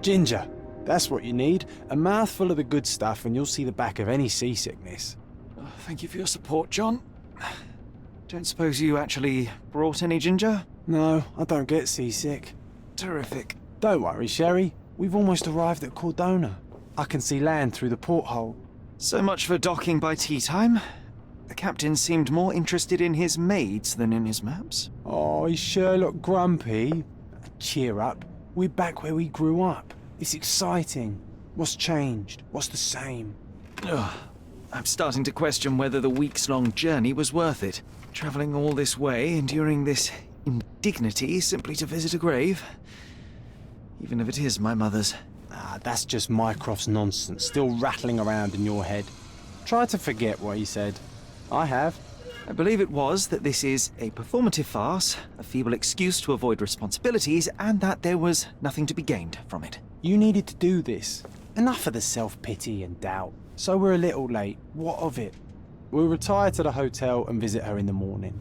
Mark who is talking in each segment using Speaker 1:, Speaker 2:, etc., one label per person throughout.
Speaker 1: Ginger. That's what you need. A mouthful of the good stuff and you'll see the back of any seasickness.
Speaker 2: Oh, thank you for your support, John. Don't suppose you actually brought any ginger?
Speaker 1: No, I don't get seasick.
Speaker 2: Terrific.
Speaker 1: Don't worry, Sherry. We've almost arrived at Cordona. I can see land through the porthole.
Speaker 2: So much for docking by tea time. The captain seemed more interested in his maids than in his maps.
Speaker 1: Oh, is Sherlock grumpy? Cheer up. We're back where we grew up. It's exciting. What's changed? What's the same?
Speaker 2: Ugh. I'm starting to question whether the weeks-long journey was worth it. Travelling all this way, enduring this indignity simply to visit a grave. Even if it is my mother's.
Speaker 1: Ah, that's just Mycroft's nonsense, still rattling around in your head. Try to forget what he said. I have.
Speaker 2: I believe it was that this is a performative farce, a feeble excuse to avoid responsibilities, and that there was nothing to be gained from it.
Speaker 1: You needed to do this. Enough of the self-pity and doubt. So we're a little late. What of it? We'll retire to the hotel and visit her in the morning.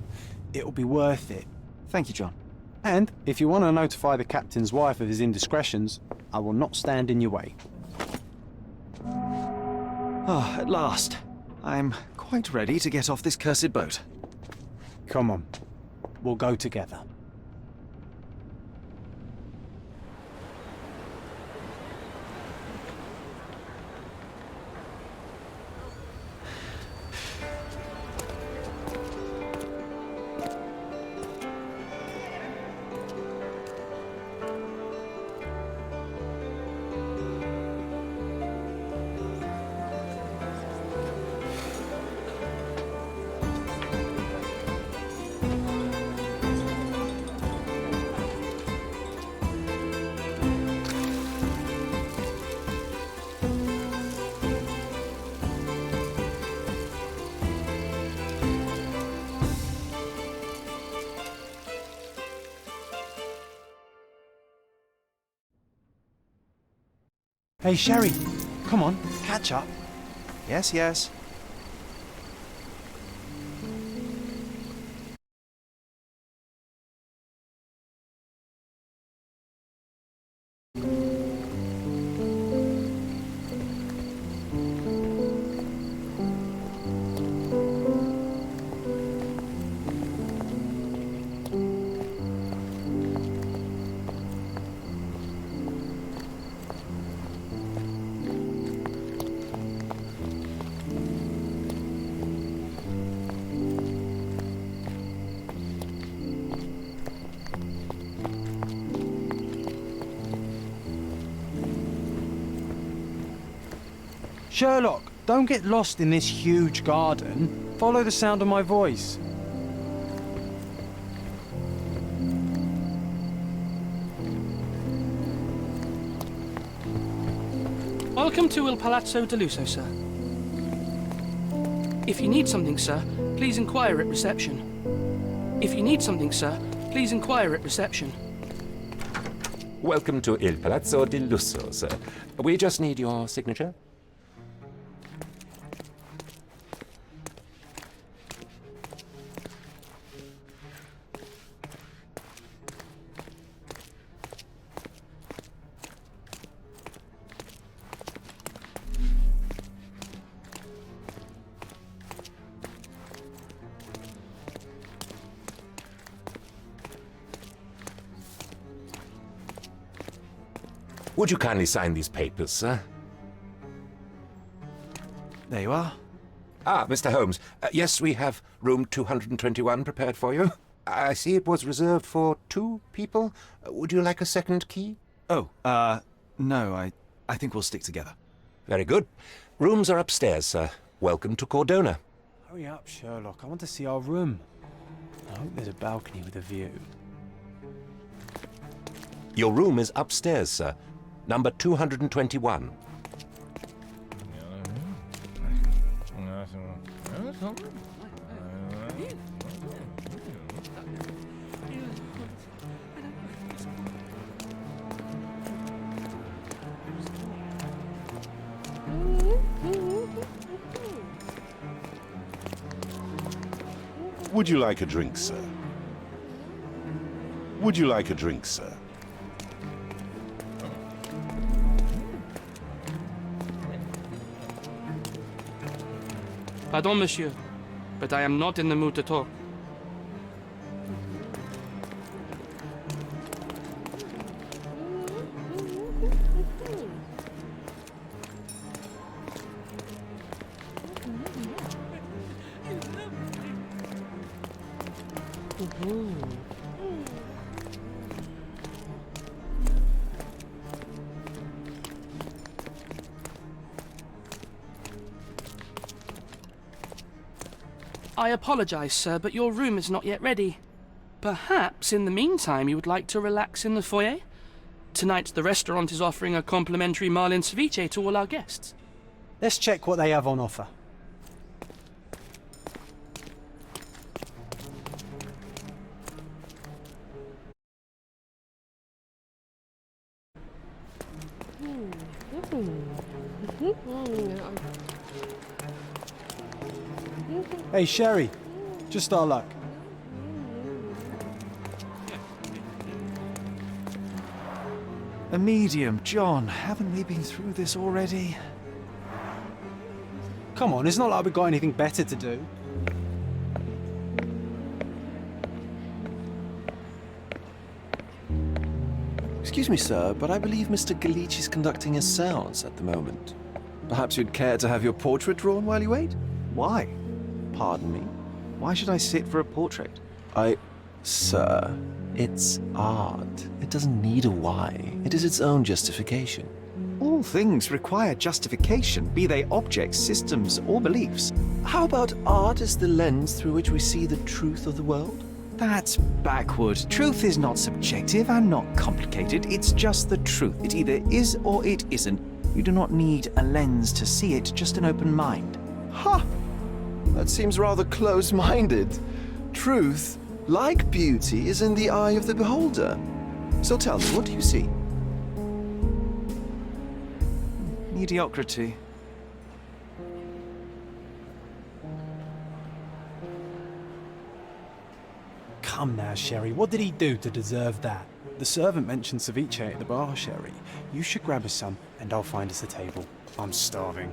Speaker 1: It'll be worth it.
Speaker 2: Thank you, John.
Speaker 1: And if you want to notify the captain's wife of his indiscretions, I will not stand in your way.
Speaker 2: Ah, at last. I'm quite ready to get off this cursed boat.
Speaker 1: Come on. We'll go together. Hey, Sherry. Come on, catch up.
Speaker 2: Yes, yes.
Speaker 1: Sherlock, don't get lost in this huge garden. Follow the sound of my voice.
Speaker 3: Welcome to Il Palazzo de Lusso, sir. If you need something, sir, please inquire at reception. If you need something, sir, please inquire at reception.
Speaker 4: Welcome to Il Palazzo di Lusso, sir. We just need your signature. Would you kindly sign these papers, sir?
Speaker 2: There you are.
Speaker 4: Ah, Mr. Holmes. Yes, we have room 221 prepared for you. I see it was reserved for 2 people. Would you like a second key?
Speaker 2: Oh, no, I think we'll stick together.
Speaker 4: Very good. Rooms are upstairs, sir. Welcome to Cordona.
Speaker 1: Hurry up, Sherlock. I want to see our room. I hope there's a balcony with a view.
Speaker 4: Your room is upstairs, sir. Number 221.
Speaker 5: Would you like a drink, sir? Would you like a drink, sir?
Speaker 3: Pardon, monsieur, but I am not in the mood to talk. I apologize, sir, but your room is not yet ready. Perhaps, in the meantime, you would like to relax in the foyer? Tonight, the restaurant is offering a complimentary marlin ceviche to all our guests.
Speaker 1: Let's check what they have on offer. Hey, Sherry. Just our luck.
Speaker 2: A medium, John. Haven't we been through this already?
Speaker 1: Come on, it's not like we've got anything better to do.
Speaker 6: Excuse me, sir, but I believe Mr. Galich is conducting a séance at the moment. Perhaps you'd care to have your portrait drawn while you wait?
Speaker 2: Why?
Speaker 6: Pardon me?
Speaker 2: Why should I sit for a portrait?
Speaker 6: Sir, it's art. It doesn't need a why. It is its own justification.
Speaker 2: All things require justification, be they objects, systems, or beliefs.
Speaker 6: How about art as the lens through which we see the truth of the world?
Speaker 2: That's backward. Truth is not subjective and not complicated. It's just the truth. It either is or it isn't. You do not need a lens to see it, just an open mind.
Speaker 6: Ha! That seems rather close-minded. Truth, like beauty, is in the eye of the beholder. So tell me, what do you see?
Speaker 2: Mediocrity.
Speaker 1: Come now, Sherry. What did he do to deserve that? The servant mentioned ceviche at the bar, Sherry. You should grab us some, and I'll find us a table. I'm starving.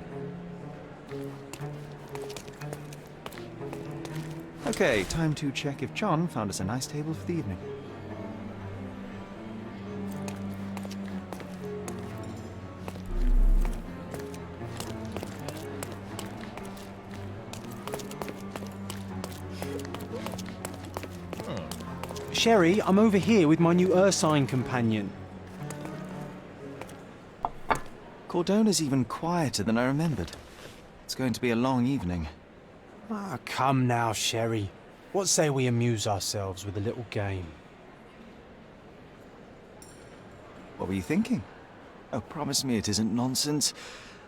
Speaker 2: Okay, time to check if John found us a nice table for the evening.
Speaker 1: Sherry, I'm over here with my new Ursine companion.
Speaker 2: Cordona's even quieter than I remembered. It's going to be a long evening.
Speaker 1: Ah, come now, Sherry. What say we amuse ourselves with a little game?
Speaker 2: What were you thinking? Oh, promise me it isn't nonsense.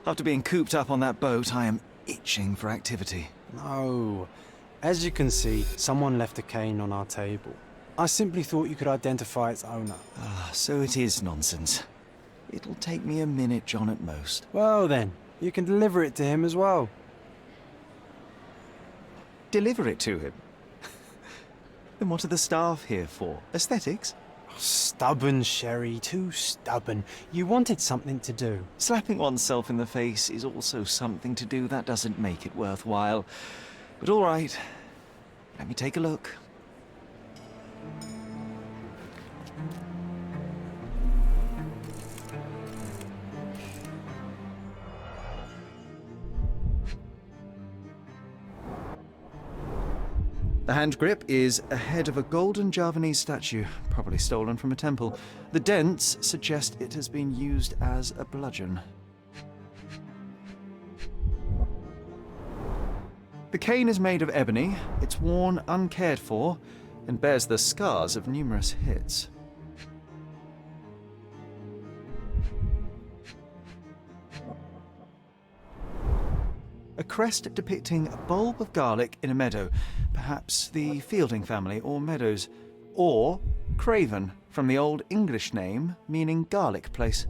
Speaker 2: After being cooped up on that boat, I am itching for activity.
Speaker 1: No. As you can see, someone left a cane on our table. I simply thought you could identify its owner.
Speaker 2: Ah, so it is nonsense. It'll take me a minute, John, at most.
Speaker 1: Well then, you can deliver it to him as well.
Speaker 2: Deliver it to him? Then what are the staff here for? Aesthetics?
Speaker 1: Stubborn, Sherry, too stubborn. You wanted something to do.
Speaker 2: Slapping oneself in the face is also something to do. That doesn't make it worthwhile. But all right, let me take a look. The hand grip is a head of a golden Javanese statue, probably stolen from a temple. The dents suggest it has been used as a bludgeon. The cane is made of ebony, it's worn uncared for, and bears the scars of numerous hits. A crest depicting a bulb of garlic in a meadow, perhaps the Fielding family or Meadows, or Craven, from the Old English name meaning garlic place.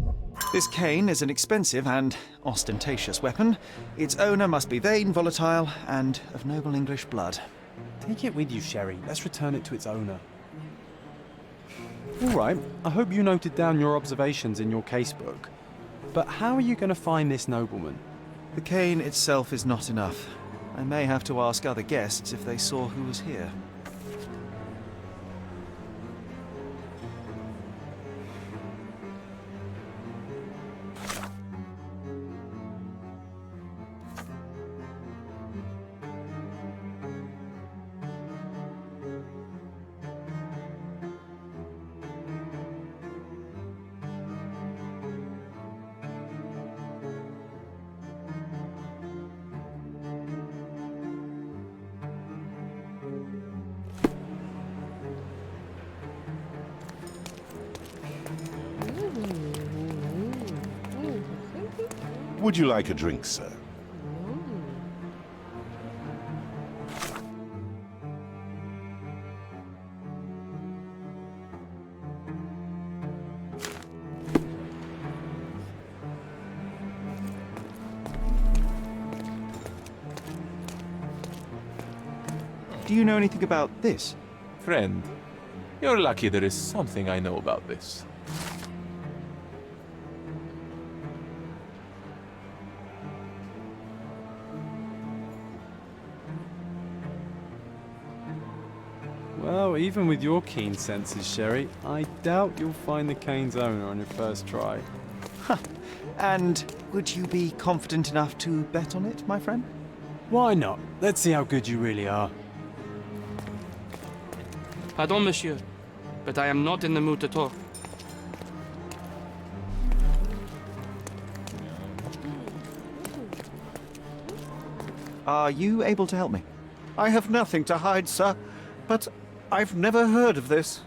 Speaker 2: This cane is an expensive and ostentatious weapon. Its owner must be vain, volatile, and of noble English blood.
Speaker 1: Take it with you, Sherry. Let's return it to its owner. All right, I hope you noted down your observations in your casebook. But how are you going to find this nobleman?
Speaker 2: The cane itself is not enough. I may have to ask other guests if they saw who was here.
Speaker 5: Would you like a drink, sir?
Speaker 2: Do you know anything about this?
Speaker 7: Friend, you're lucky there is something I know about this.
Speaker 1: Well, even with your keen senses, Sherry, I doubt you'll find the cane's owner on your first try.
Speaker 2: And would you be confident enough to bet on it, my friend?
Speaker 1: Why not? Let's see how good you really are.
Speaker 3: Pardon, monsieur, but I am not in the mood to talk.
Speaker 2: Are you able to help me?
Speaker 8: I have nothing to hide, sir, but I've never heard of this.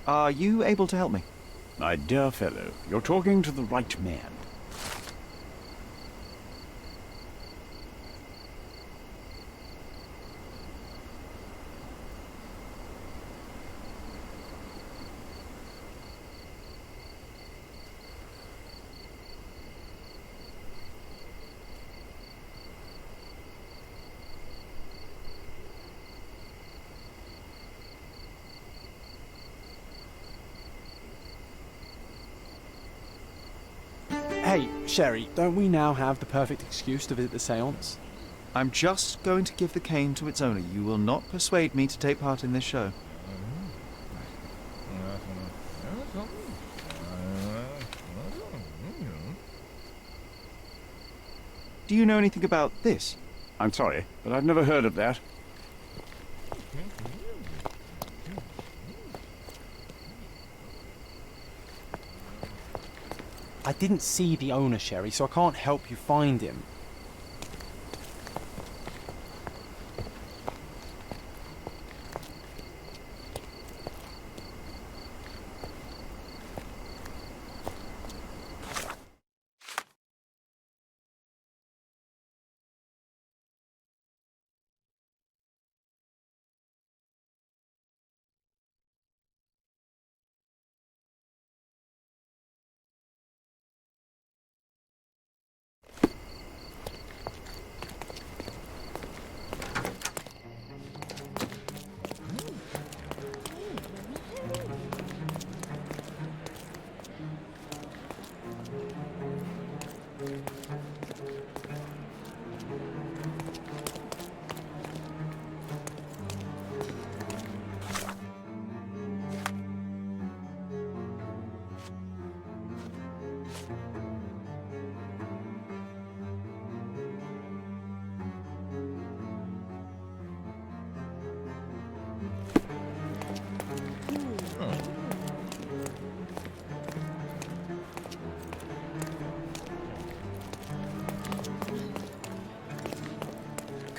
Speaker 2: Are you able to help me?
Speaker 9: My dear fellow, you're talking to the right man.
Speaker 1: Hey, Sherry, don't we now have the perfect excuse to visit the seance?
Speaker 2: I'm just going to give the cane to its owner. You will not persuade me to take part in this show. Do you know anything about this?
Speaker 9: I'm sorry, but I've never heard of that.
Speaker 1: I didn't see the owner, Sherry, so I can't help you find him.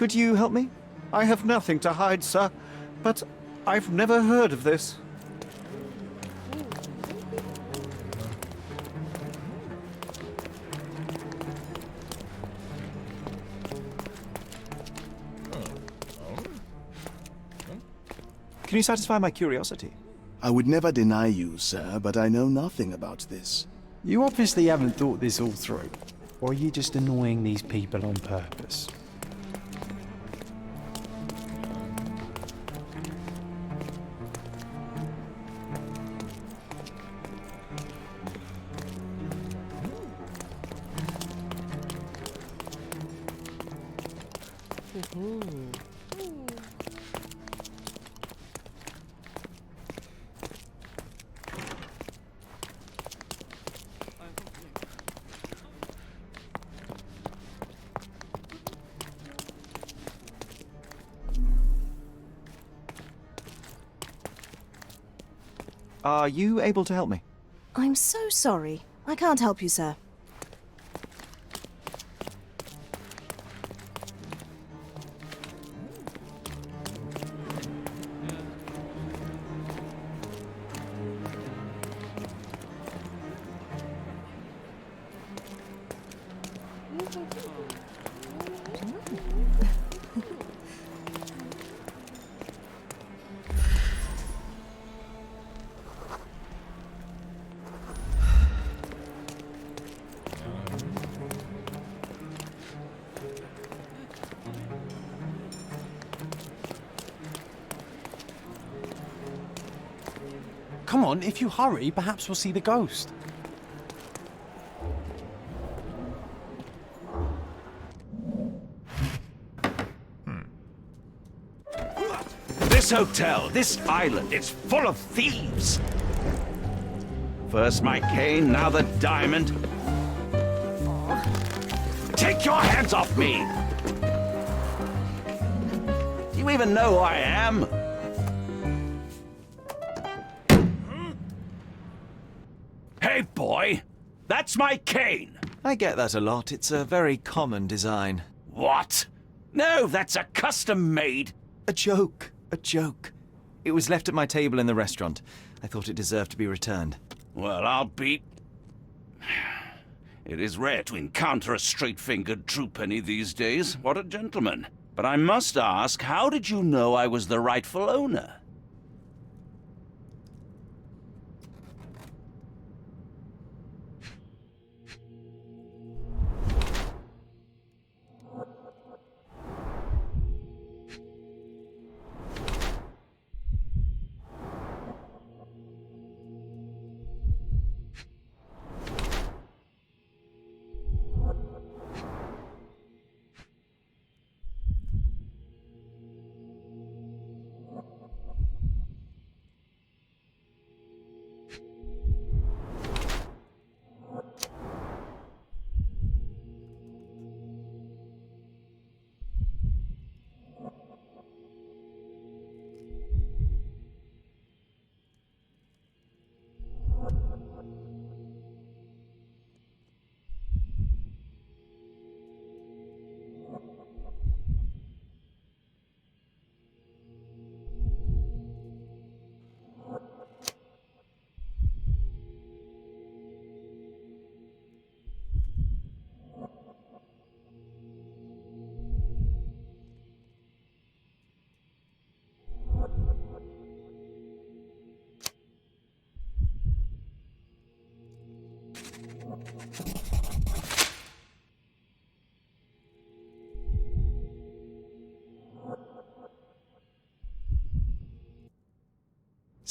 Speaker 2: Could you help me?
Speaker 8: I have nothing to hide, sir, but I've never heard of this.
Speaker 2: Can you satisfy my curiosity?
Speaker 10: I would never deny you, sir, but I know nothing about this.
Speaker 1: You obviously haven't thought this all through. Or are you just annoying these people on purpose?
Speaker 2: Are you able to help me?
Speaker 11: I'm so sorry. I can't help you, sir.
Speaker 1: Come on, if you hurry, perhaps we'll see the ghost.
Speaker 8: This hotel, this island, it's full of thieves. First my cane, now the diamond. Take your hands off me! Do you even know who I am? Hey, boy! That's my cane!
Speaker 2: I get that a lot. It's a very common design.
Speaker 8: What? No, that's a custom-made...
Speaker 2: A joke. A joke. It was left at my table in the restaurant. I thought it deserved to be returned.
Speaker 8: Well, I'll be... It is rare to encounter a straight-fingered true penny these days. What a gentleman. But I must ask, how did you know I was the rightful owner?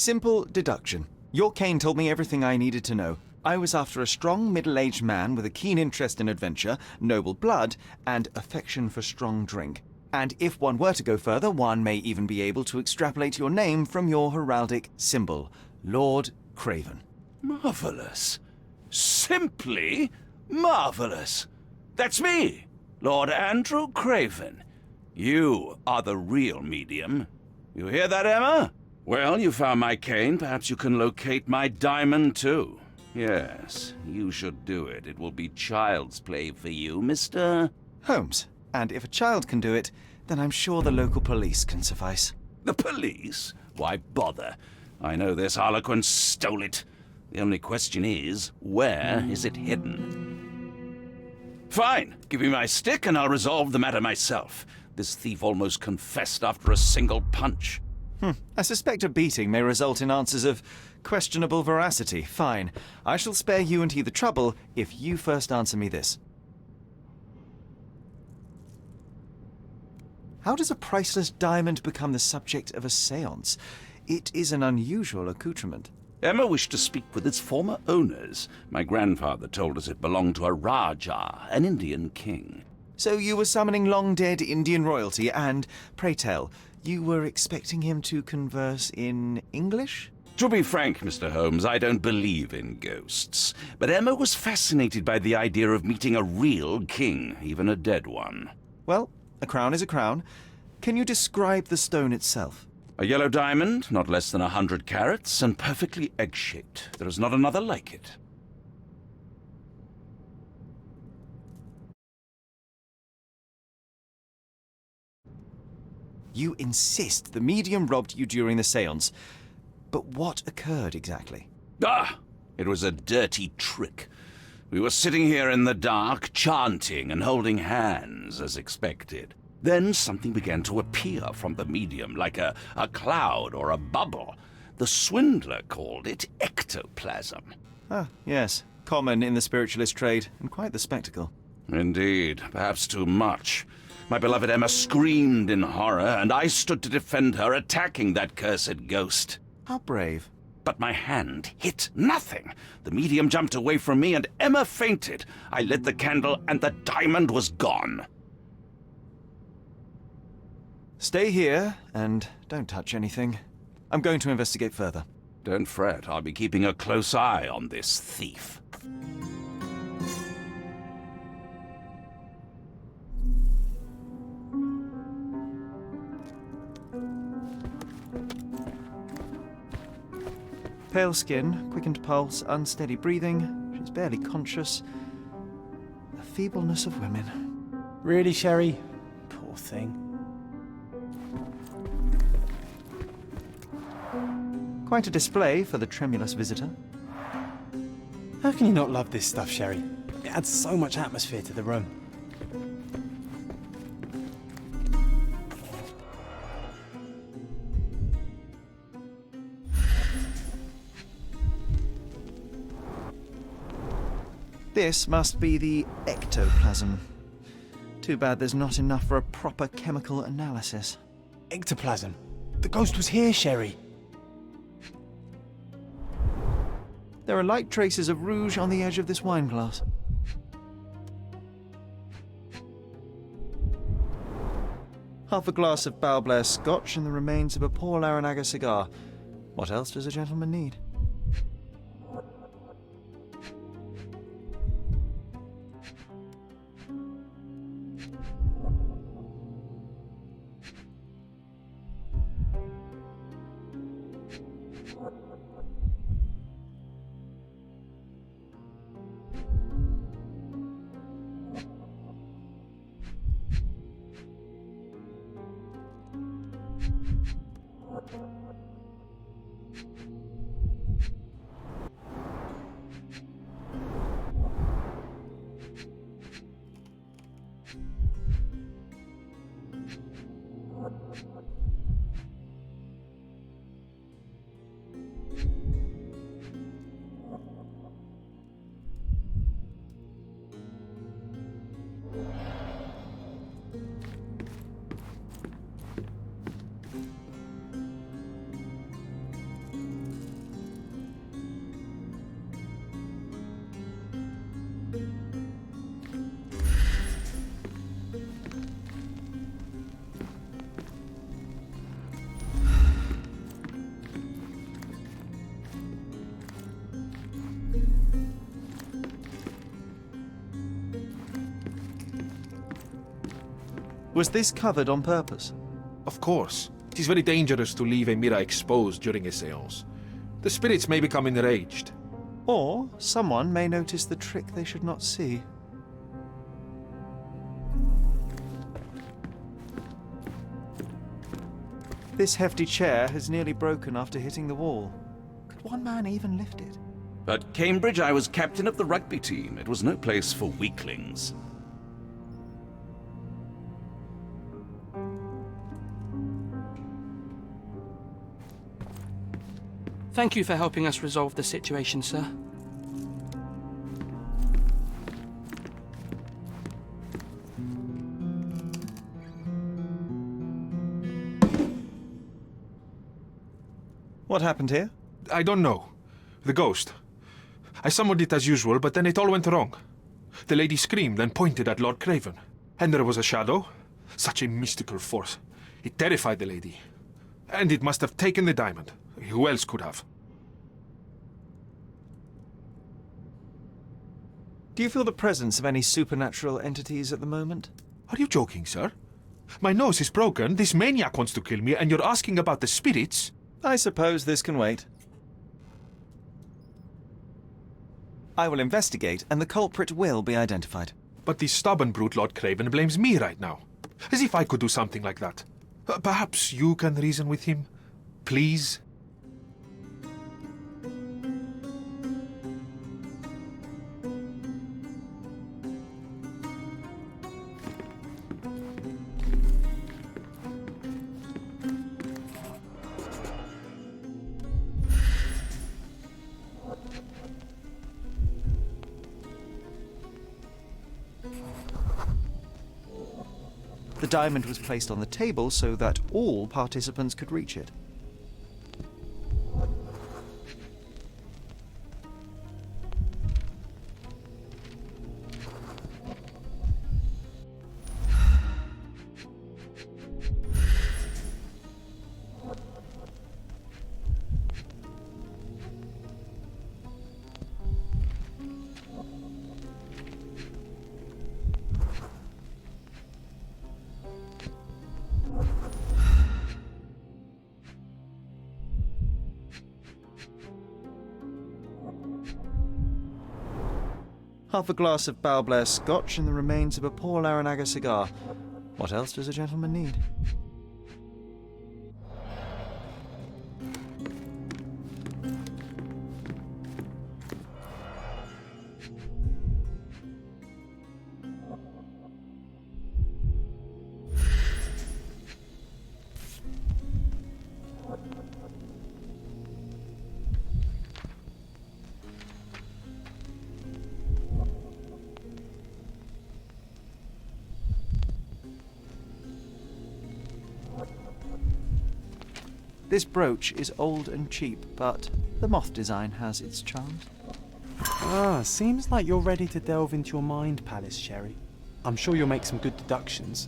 Speaker 2: Simple deduction. Your cane told me everything I needed to know. I was after a strong, middle-aged man with a keen interest in adventure, noble blood, and affection for strong drink. And if one were to go further, one may even be able to extrapolate your name from your heraldic symbol, Lord Craven.
Speaker 8: Marvelous. Simply marvelous. That's me, Lord Andrew Craven. You are the real medium. You hear that, Emma? Well, you found my cane. Perhaps you can locate my diamond, too. Yes, you should do it. It will be child's play for you, Mr.
Speaker 2: Holmes. And if a child can do it, then I'm sure the local police can suffice.
Speaker 8: The police? Why bother? I know this harlequin stole it. The only question is, where is it hidden? Fine. Give me my stick and I'll resolve the matter myself. This thief almost confessed after a single punch.
Speaker 2: I suspect a beating may result in answers of questionable veracity. Fine. I shall spare you and he the trouble if you first answer me this. How does a priceless diamond become the subject of a séance? It is an unusual accoutrement.
Speaker 8: Emma wished to speak with its former owners. My grandfather told us it belonged to a Rajah, an Indian king.
Speaker 2: So you were summoning long-dead Indian royalty and, pray tell, you were expecting him to converse in English?
Speaker 8: To be frank, Mr. Holmes, I don't believe in ghosts. But Emma was fascinated by the idea of meeting a real king, even a dead one.
Speaker 2: Well, a crown is a crown. Can you describe the stone itself?
Speaker 8: A yellow diamond, not less than 100 carats, and perfectly egg-shaped. There is not another like it.
Speaker 2: You insist the medium robbed you during the séance. But what occurred exactly?
Speaker 8: It was a dirty trick. We were sitting here in the dark, chanting and holding hands, as expected. Then something began to appear from the medium, like a cloud or a bubble. The swindler called it ectoplasm.
Speaker 2: Ah, yes. Common in the spiritualist trade, and quite the spectacle.
Speaker 8: Indeed, perhaps too much. My beloved Emma screamed in horror, and I stood to defend her, attacking that cursed ghost.
Speaker 2: How brave.
Speaker 8: But my hand hit nothing. The medium jumped away from me, and Emma fainted. I lit the candle, and the diamond was gone.
Speaker 2: Stay here, and don't touch anything. I'm going to investigate further.
Speaker 8: Don't fret, I'll be keeping a close eye on this thief.
Speaker 2: Pale skin, quickened pulse, unsteady breathing. She's barely conscious. The feebleness of women.
Speaker 1: Really, Sherry? Poor thing.
Speaker 2: Quite a display for the tremulous visitor.
Speaker 1: How can you not love this stuff, Sherry? It adds so much atmosphere to the room.
Speaker 2: This must be the ectoplasm. Too bad there's not enough for a proper chemical analysis.
Speaker 1: Ectoplasm? The ghost was here, Sherry.
Speaker 2: There are light traces of rouge on the edge of this wine glass. Half a glass of Balblair scotch and the remains of a poor Laranaga cigar. What else does a gentleman need? Was this covered on purpose?
Speaker 12: Of course. It is very dangerous to leave a mirror exposed during a seance. The spirits may become enraged.
Speaker 2: Or someone may notice the trick they should not see. This hefty chair has nearly broken after hitting the wall. Could one man even lift it?
Speaker 8: At Cambridge, I was captain of the rugby team. It was no place for weaklings.
Speaker 3: Thank you for helping us resolve the situation, sir.
Speaker 2: What happened here?
Speaker 12: I don't know. The ghost. I summoned it as usual, but then it all went wrong. The lady screamed and pointed at Lord Craven. And there was a shadow. Such a mystical force. It terrified the lady. And it must have taken the diamond. Who else could have?
Speaker 2: Do you feel the presence of any supernatural entities at the moment?
Speaker 12: Are you joking, sir? My nose is broken, this maniac wants to kill me, and you're asking about the spirits?
Speaker 2: I suppose this can wait. I will investigate, and the culprit will be identified.
Speaker 12: But the stubborn brute Lord Craven blames me right now. As if I could do something like that. Perhaps you can reason with him? Please?
Speaker 2: The diamond was placed on the table so that all participants could reach it. Half a glass of Balblair Scotch and the remains of a poor Laranaga cigar. What else does a gentleman need? This brooch is old and cheap, but the moth design has its charms.
Speaker 1: Ah, seems like you're ready to delve into your mind palace, Sherry. I'm sure you'll make some good deductions.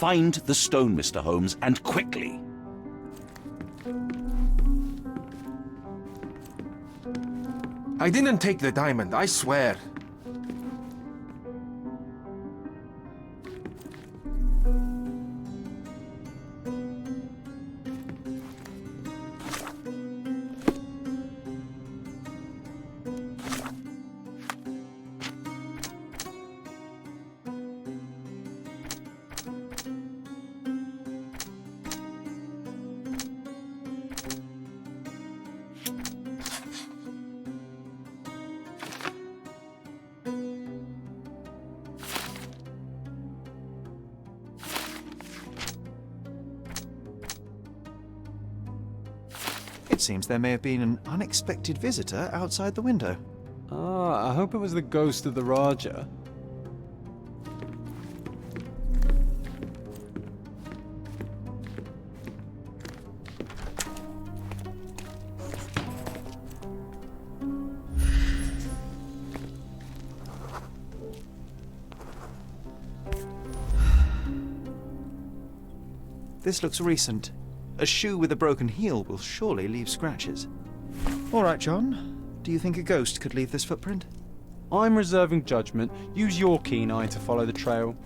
Speaker 8: Find the stone, Mr. Holmes, and quickly.
Speaker 12: I didn't take the diamond, I swear.
Speaker 2: It seems there may have been an unexpected visitor outside the window.
Speaker 1: Ah, I hope it was the ghost of the Raja.
Speaker 2: This looks recent. A shoe with a broken heel will surely leave scratches. All right, John. Do you think a ghost could leave this footprint?
Speaker 1: I'm reserving judgment. Use your keen eye to follow the trail.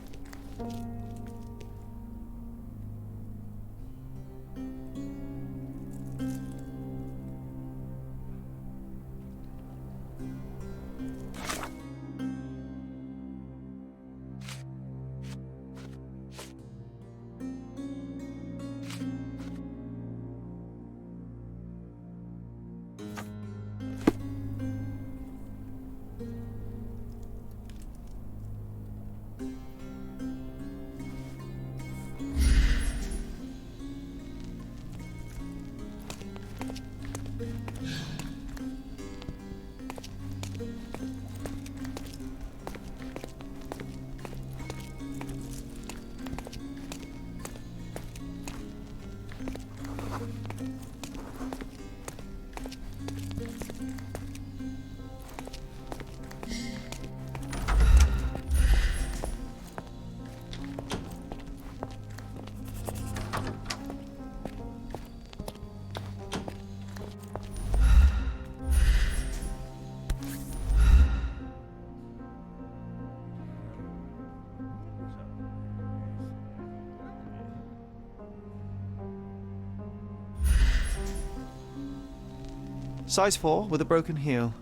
Speaker 2: Size 4 with a broken heel.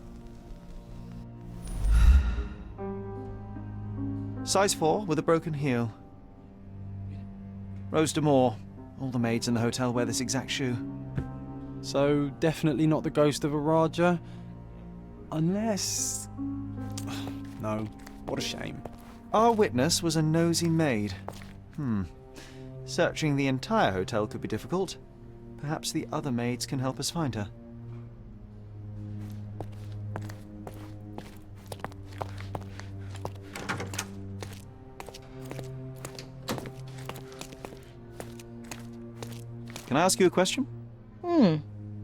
Speaker 2: Size 4 with a broken heel. Rose D'Amour. All the maids in the hotel wear this exact shoe.
Speaker 1: So, definitely not the ghost of a Raja? Unless... No, what a shame.
Speaker 2: Our witness was a nosy maid. Searching the entire hotel could be difficult. Perhaps the other maids can help us find her. Can I ask you a question?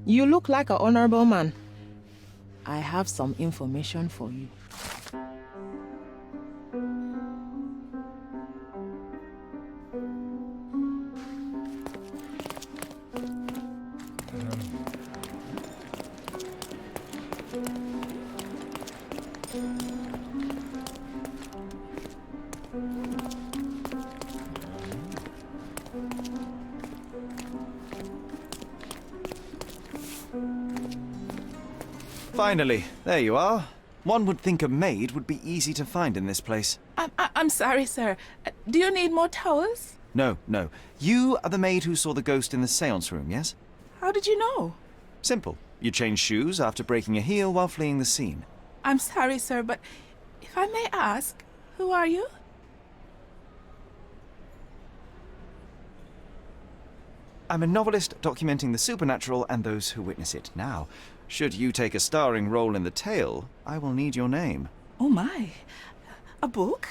Speaker 13: You look like an honorable man. I have some information for you.
Speaker 2: Finally, there you are. One would think a maid would be easy to find in this place.
Speaker 13: I'm sorry, sir. Do you need more towels?
Speaker 2: No. You are the maid who saw the ghost in the seance room, yes?
Speaker 13: How did you know?
Speaker 2: Simple. You changed shoes after breaking a heel while fleeing the scene.
Speaker 13: I'm sorry, sir, but if I may ask, who are you?
Speaker 2: I'm a novelist documenting the supernatural and those who witness it. Now, should you take a starring role in the tale, I will need your name.
Speaker 13: Oh my, a book?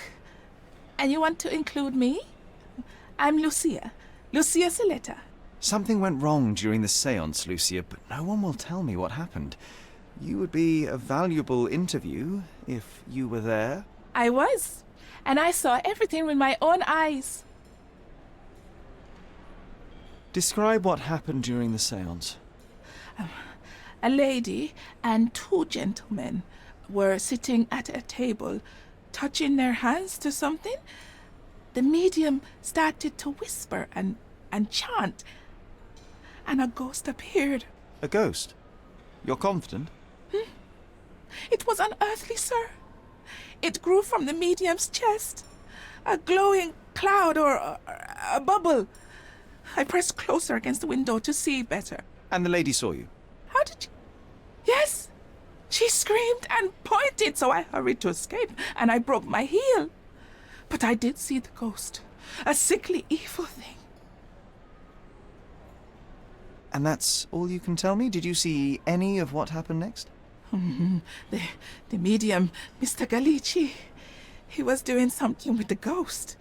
Speaker 13: And you want to include me? I'm Lucia Saletta.
Speaker 2: Something went wrong during the seance, Lucia, but no one will tell me what happened. You would be a valuable interview if you were there.
Speaker 13: I was, and I saw everything with my own eyes.
Speaker 2: Describe what happened during the séance.
Speaker 13: A lady and two gentlemen were sitting at a table, touching their hands to something. The medium started to whisper and chant, and a ghost appeared.
Speaker 2: A ghost? You're confident?
Speaker 13: It was unearthly, sir. It grew from the medium's chest. A glowing cloud or a bubble. I pressed closer against the window to see better.
Speaker 2: And the lady saw you?
Speaker 13: How did you... Yes! She screamed and pointed, so I hurried to escape, and I broke my heel. But I did see the ghost. A sickly, evil thing.
Speaker 2: And that's all you can tell me? Did you see any of what happened next?
Speaker 13: The medium, Mr. Galici, he was doing something with the ghost.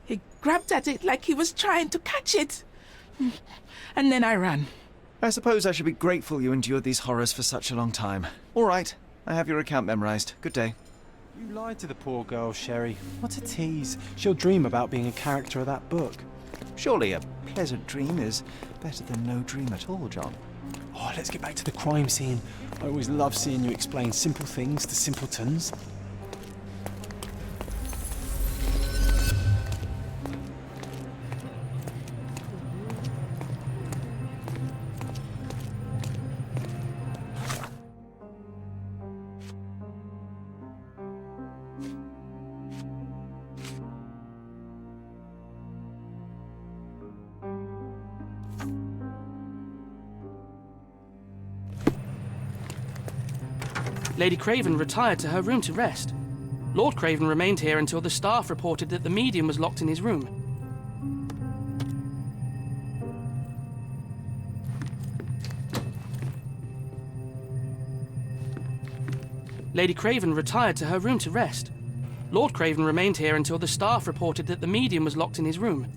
Speaker 13: He grabbed at it like he was trying to catch it. And then I ran.
Speaker 2: I suppose I should be grateful you endured these horrors for such a long time. All right, I have your account memorized. Good day.
Speaker 1: You lied to the poor girl, Sherry. What a tease. She'll dream about being a character of that book.
Speaker 2: Surely a pleasant dream is better than no dream at all, John.
Speaker 1: Oh, let's get back to the crime scene. I always love seeing you explain simple things to simpletons.
Speaker 3: Lady Craven retired to her room to rest. Lord Craven remained here until the staff reported that the medium was locked in his room. Lady Craven retired to her room to rest. Lord Craven remained here until the staff reported that the medium was locked in his room.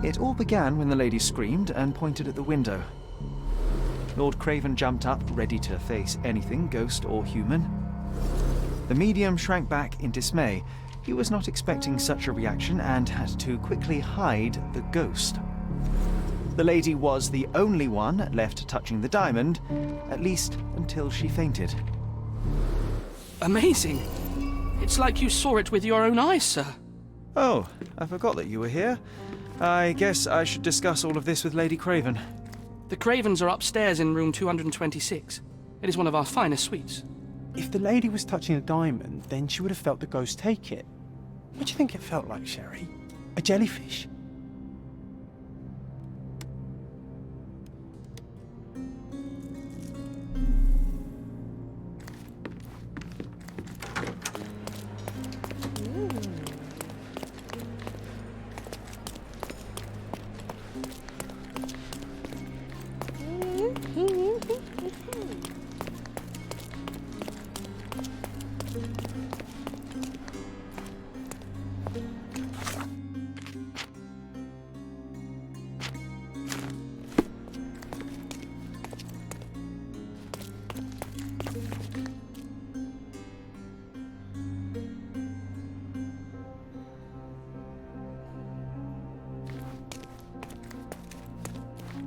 Speaker 2: It all began when the lady screamed and pointed at the window. Lord Craven jumped up, ready to face anything, ghost or human. The medium shrank back in dismay. He was not expecting such a reaction and had to quickly hide the ghost. The lady was the only one left touching the diamond, at least until she fainted.
Speaker 3: Amazing. It's like you saw it with your own eyes, sir.
Speaker 2: Oh, I forgot that you were here. I guess I should discuss all of this with Lady Craven.
Speaker 3: The Cravens are upstairs in room 226. It is one of our finest suites.
Speaker 1: If the lady was touching a diamond, then she would have felt the ghost take it. What do you think it felt like, Sherry? A jellyfish?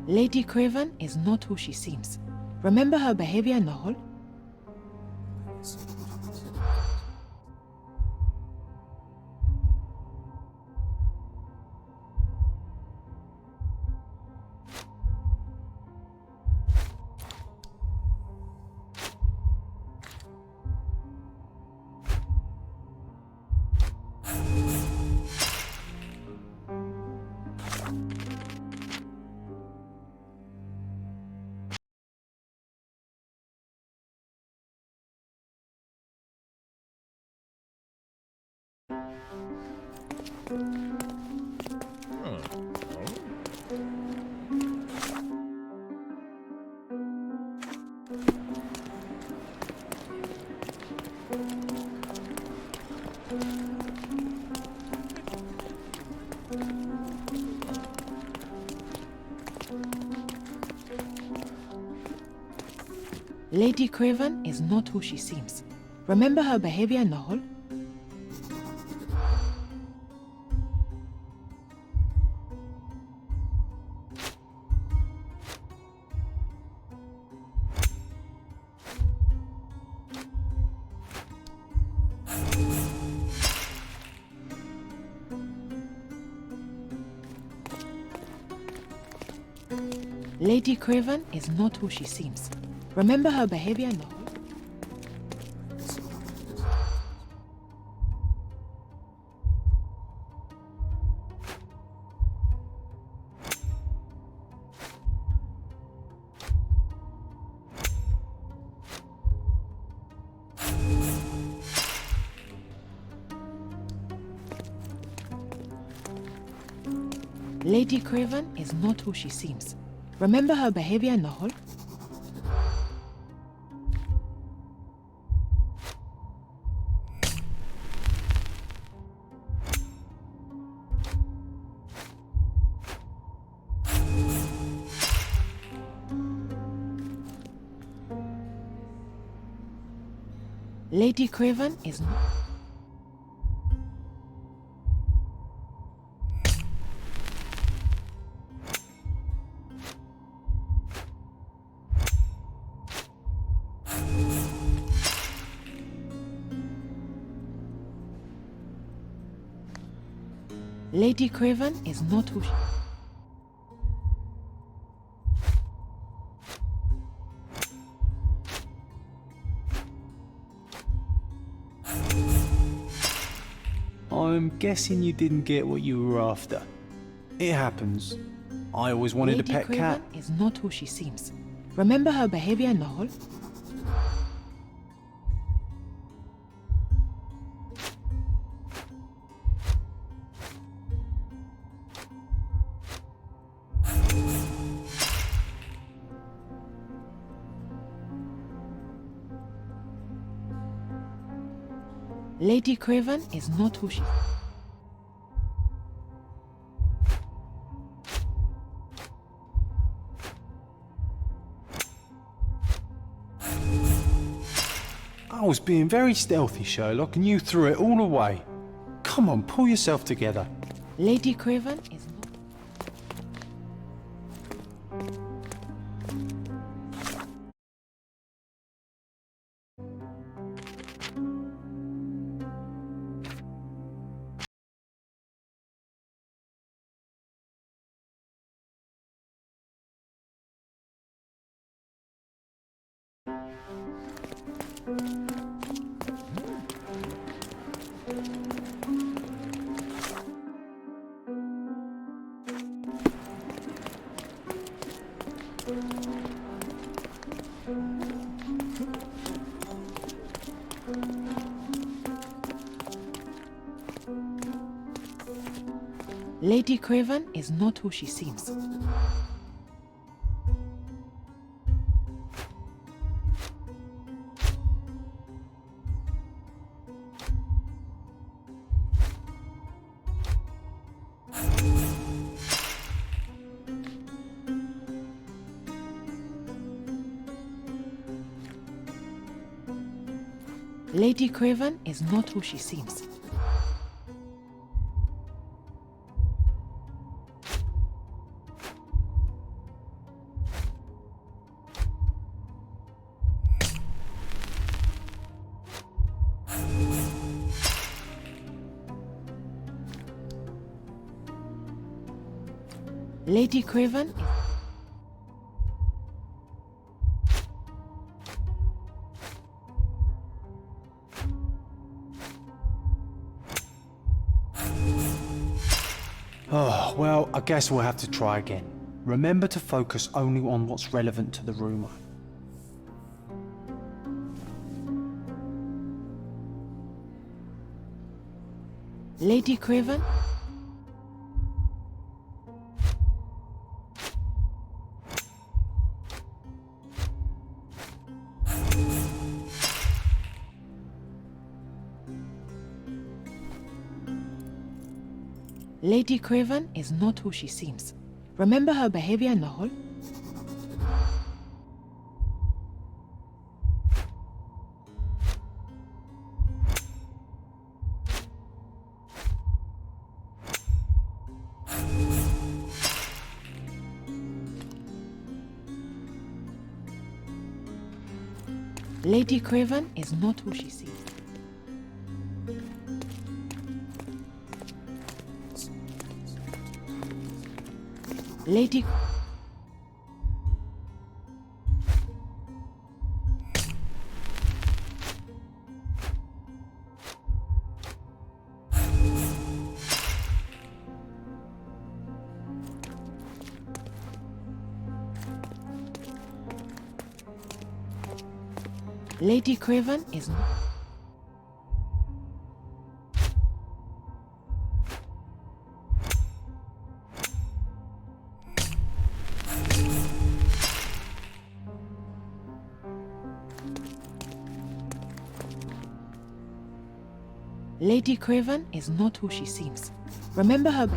Speaker 14: Lady Craven is not who she seems. Remember her behavior in the hall? Lady Craven is not who she seems. Remember her behavior in the hall? Lady Craven is not who she seems. Remember her behavior in the hall? Lady Craven is not who she seems. Remember her behavior in the hall? Lady Craven is not... Lady Craven is not who she...
Speaker 1: I'm guessing you didn't get what you were after. It happens. I always wanted
Speaker 14: Lady
Speaker 1: a pet
Speaker 14: Craven
Speaker 1: cat.
Speaker 14: is not who she seems. Remember her behavior in the hall? Lady Craven is not who she...
Speaker 1: I was being very stealthy, Sherlock, and you threw it all away. Come on, pull yourself together.
Speaker 14: Lady Craven is not... Lady Craven is not who she seems. Lady Craven is not who she seems. Lady Craven?
Speaker 1: Oh, well, I guess we'll have to try again. Remember to focus only on what's relevant to the rumour.
Speaker 14: Lady Craven? Lady Craven is not who she seems. Remember her behavior in the hall? Lady Craven is not who she seems. Lady... Lady Craven is not... Lady Craven is not who she seems. Remember her...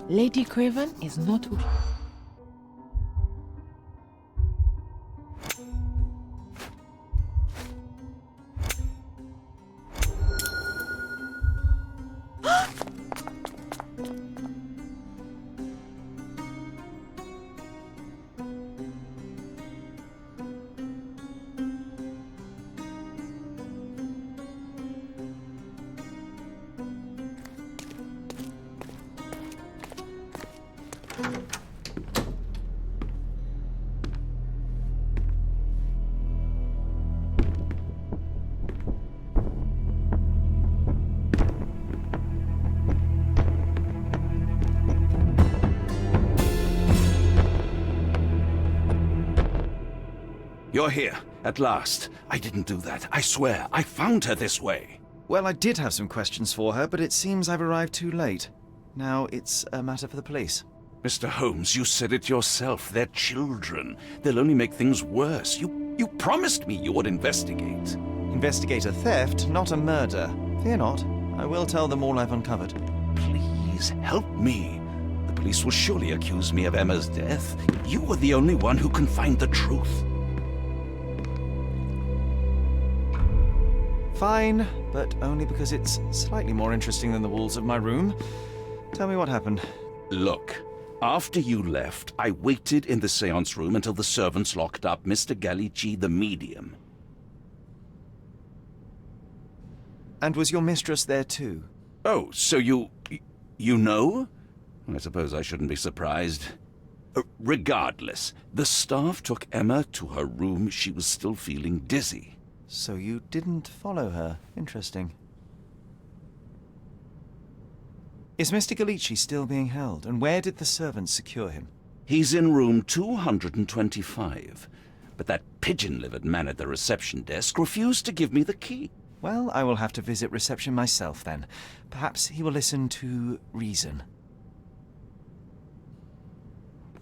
Speaker 14: Lady Craven is not who...
Speaker 8: You're here, at last. I didn't do that. I swear, I found her this way.
Speaker 2: Well, I did have some questions for her, but it seems I've arrived too late. Now it's a matter for the police.
Speaker 8: Mr. Holmes, you said it yourself. They're children. They'll only make things worse. You promised me you would investigate.
Speaker 2: Investigate a theft, not a murder. Fear not. I will tell them all I've uncovered.
Speaker 8: Please, help me. The police will surely accuse me of Emma's death. You are the only one who can find the truth.
Speaker 2: Fine, but only because it's slightly more interesting than the walls of my room. Tell me what happened.
Speaker 8: Look, after you left, I waited in the seance room until the servants locked up Mr. Gallici, the medium.
Speaker 2: And was your mistress there too?
Speaker 8: Oh, so you know? I suppose I shouldn't be surprised. Regardless, the staff took Emma to her room. She was still feeling dizzy.
Speaker 2: So you didn't follow her. Interesting. Is Mr. Gallici still being held? And where did the servants secure him?
Speaker 8: He's in room 225. But that pigeon-livered man at the reception desk refused to give me the key.
Speaker 2: Well, I will have to visit reception myself then. Perhaps he will listen to reason.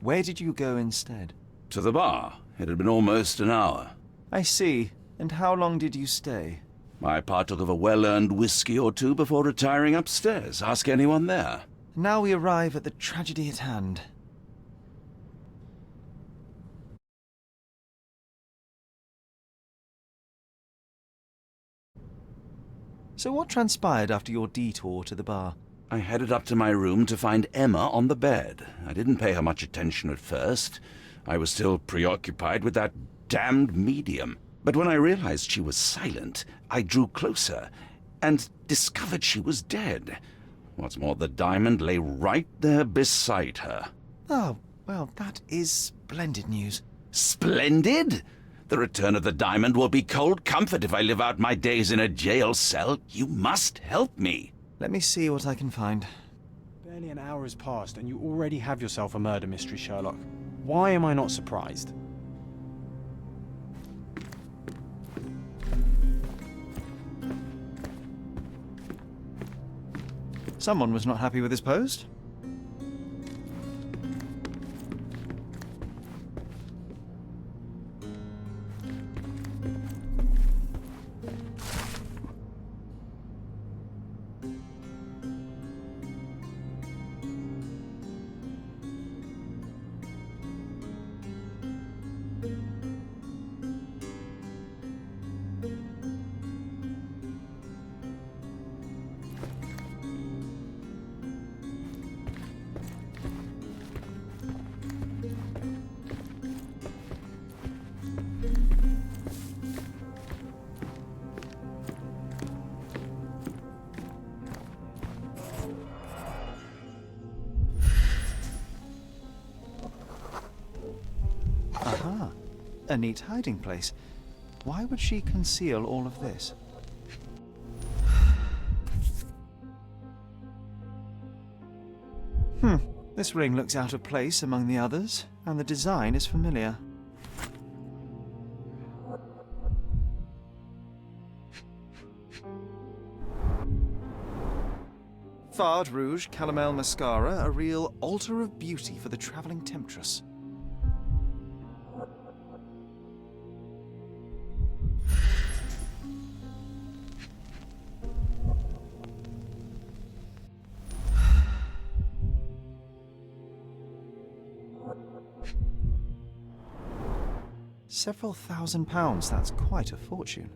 Speaker 2: Where did you go instead?
Speaker 8: To the bar. It had been almost an hour.
Speaker 2: I see. And how long did you stay?
Speaker 8: I partook of a well-earned whiskey or two before retiring upstairs. Ask anyone there.
Speaker 2: Now we arrive at the tragedy at hand. So what transpired after your detour to the bar?
Speaker 8: I headed up to my room to find Emma on the bed. I didn't pay her much attention at first. I was still preoccupied with that damned medium. But when I realized she was silent, I drew closer and discovered she was dead. What's more, the diamond lay right there beside her.
Speaker 2: Oh, well, that is splendid news.
Speaker 8: Splendid? The return of the diamond will be cold comfort if I live out my days in a jail cell. You must help me.
Speaker 2: Let me see what I can find.
Speaker 1: Barely an hour has passed and you already have yourself a murder mystery, Sherlock. Why am I not surprised?
Speaker 2: Someone was not happy with his post. Aha, a neat hiding place. Why would she conceal all of this? This ring looks out of place among the others, and the design is familiar. Fard Rouge Calomel Mascara, a real altar of beauty for the travelling temptress. Several £1,000s, that's quite a fortune.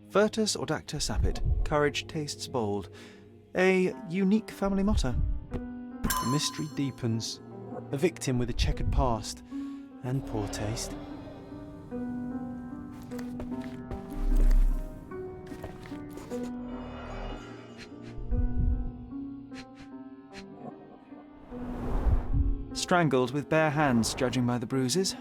Speaker 2: Virtus Audacta Sapit, courage tastes bold. A unique family motto.
Speaker 1: The mystery deepens. A victim with a checkered past and poor taste.
Speaker 2: Strangled with bare hands, judging by the bruises.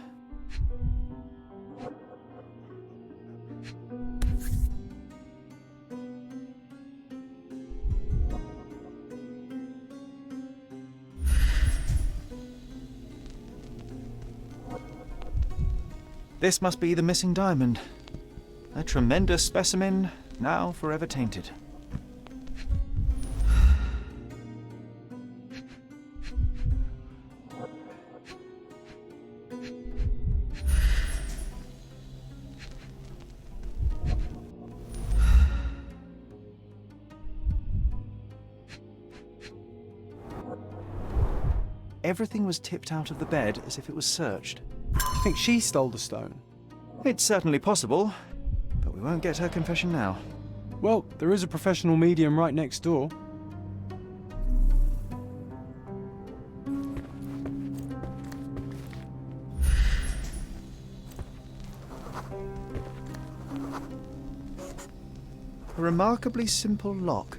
Speaker 2: This must be the missing diamond. A tremendous specimen, now forever tainted. Everything was tipped out of the bed as if it was searched.
Speaker 1: You think she stole the stone?
Speaker 2: It's certainly possible, but we won't get her confession now.
Speaker 1: Well, there is a professional medium right next door.
Speaker 2: A remarkably simple lock.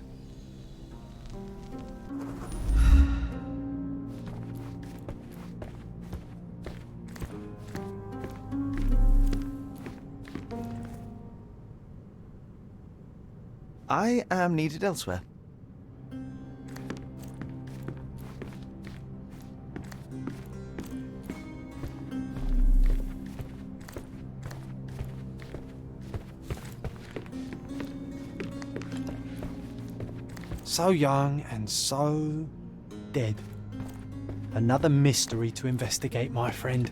Speaker 2: I am needed elsewhere.
Speaker 1: So young and so dead. Another mystery to investigate, my friend.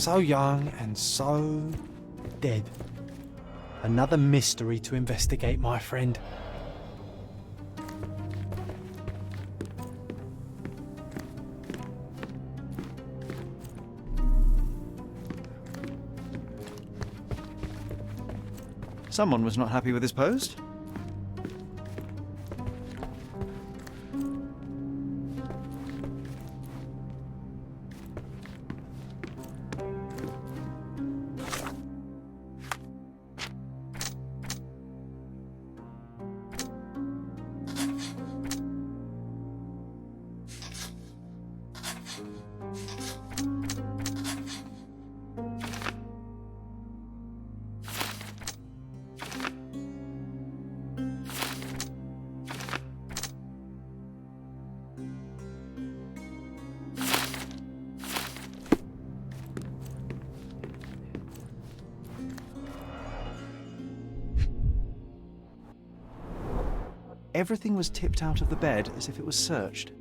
Speaker 1: So young and so dead. Another mystery to investigate, my friend.
Speaker 2: Someone was not happy with his post. Everything was tipped out of the bed as if it was searched.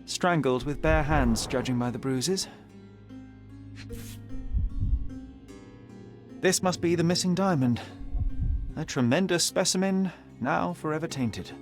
Speaker 2: Strangled with bare hands, judging by the bruises. This must be the missing diamond. A tremendous specimen, now forever tainted.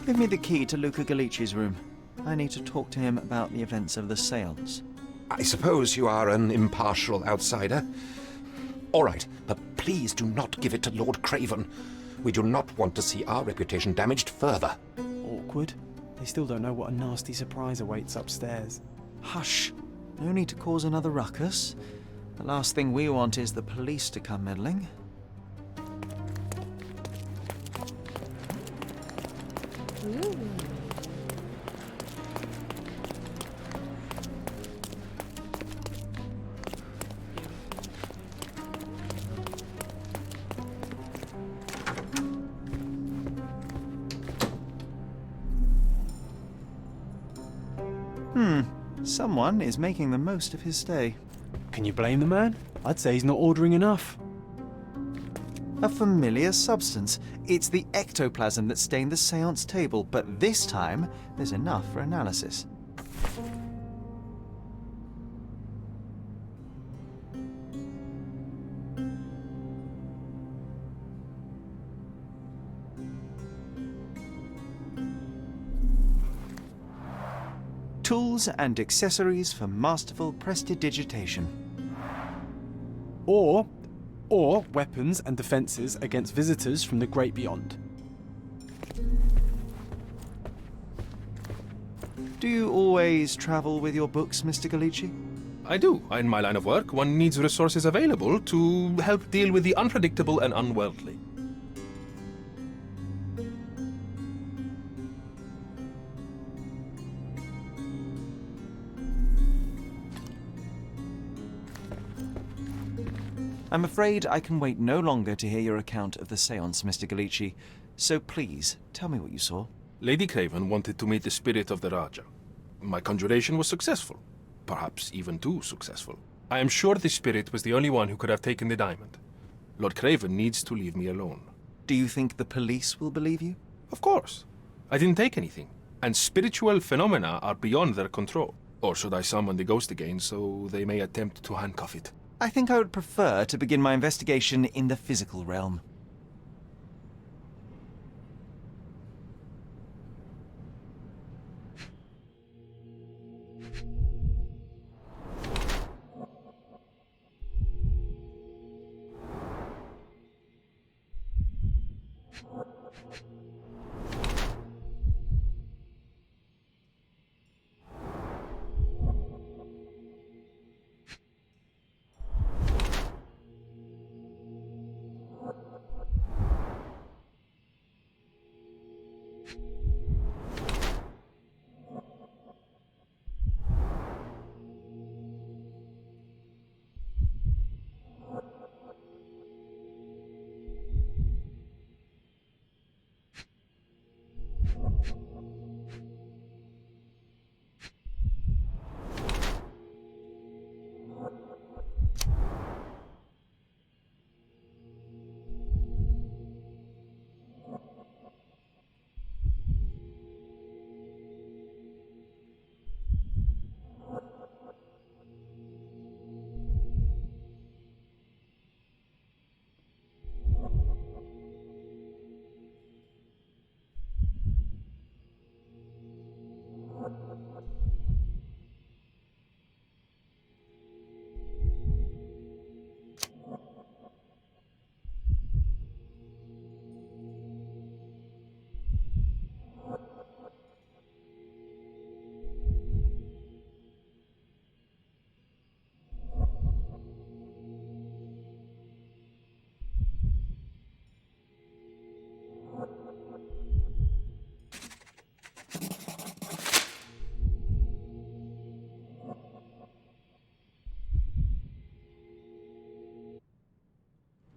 Speaker 2: Give me the key to Luca Galici's room. I need to talk to him about the events of the seance.
Speaker 4: I suppose you are an impartial outsider. All right, but please do not give it to Lord Craven. We do not want to see our reputation damaged further.
Speaker 1: Awkward. They still don't know what a nasty surprise awaits upstairs.
Speaker 2: Hush. No need to cause another ruckus. The last thing we want is the police to come meddling. Someone is making the most of his stay.
Speaker 1: Can you blame the man? I'd say he's not ordering enough.
Speaker 2: A familiar substance. It's the ectoplasm that stained the seance table, but this time there's enough for analysis. Tools and accessories for masterful prestidigitation.
Speaker 1: Or weapons and defences against visitors from the great beyond.
Speaker 2: Do you always travel with your books, Mr. Galici?
Speaker 12: I do. In my line of work, one needs resources available to help deal with the unpredictable and unworldly.
Speaker 2: I'm afraid I can wait no longer to hear your account of the seance, Mr. Galici. So please, tell me what you saw.
Speaker 12: Lady Craven wanted to meet the spirit of the Raja. My conjuration was successful. Perhaps even too successful. I am sure the spirit was the only one who could have taken the diamond. Lord Craven needs to leave me alone.
Speaker 2: Do you think the police will believe you?
Speaker 12: Of course. I didn't take anything. And spiritual phenomena are beyond their control. Or should I summon the ghost again so they may attempt to handcuff it?
Speaker 2: I think I would prefer to begin my investigation in the physical realm.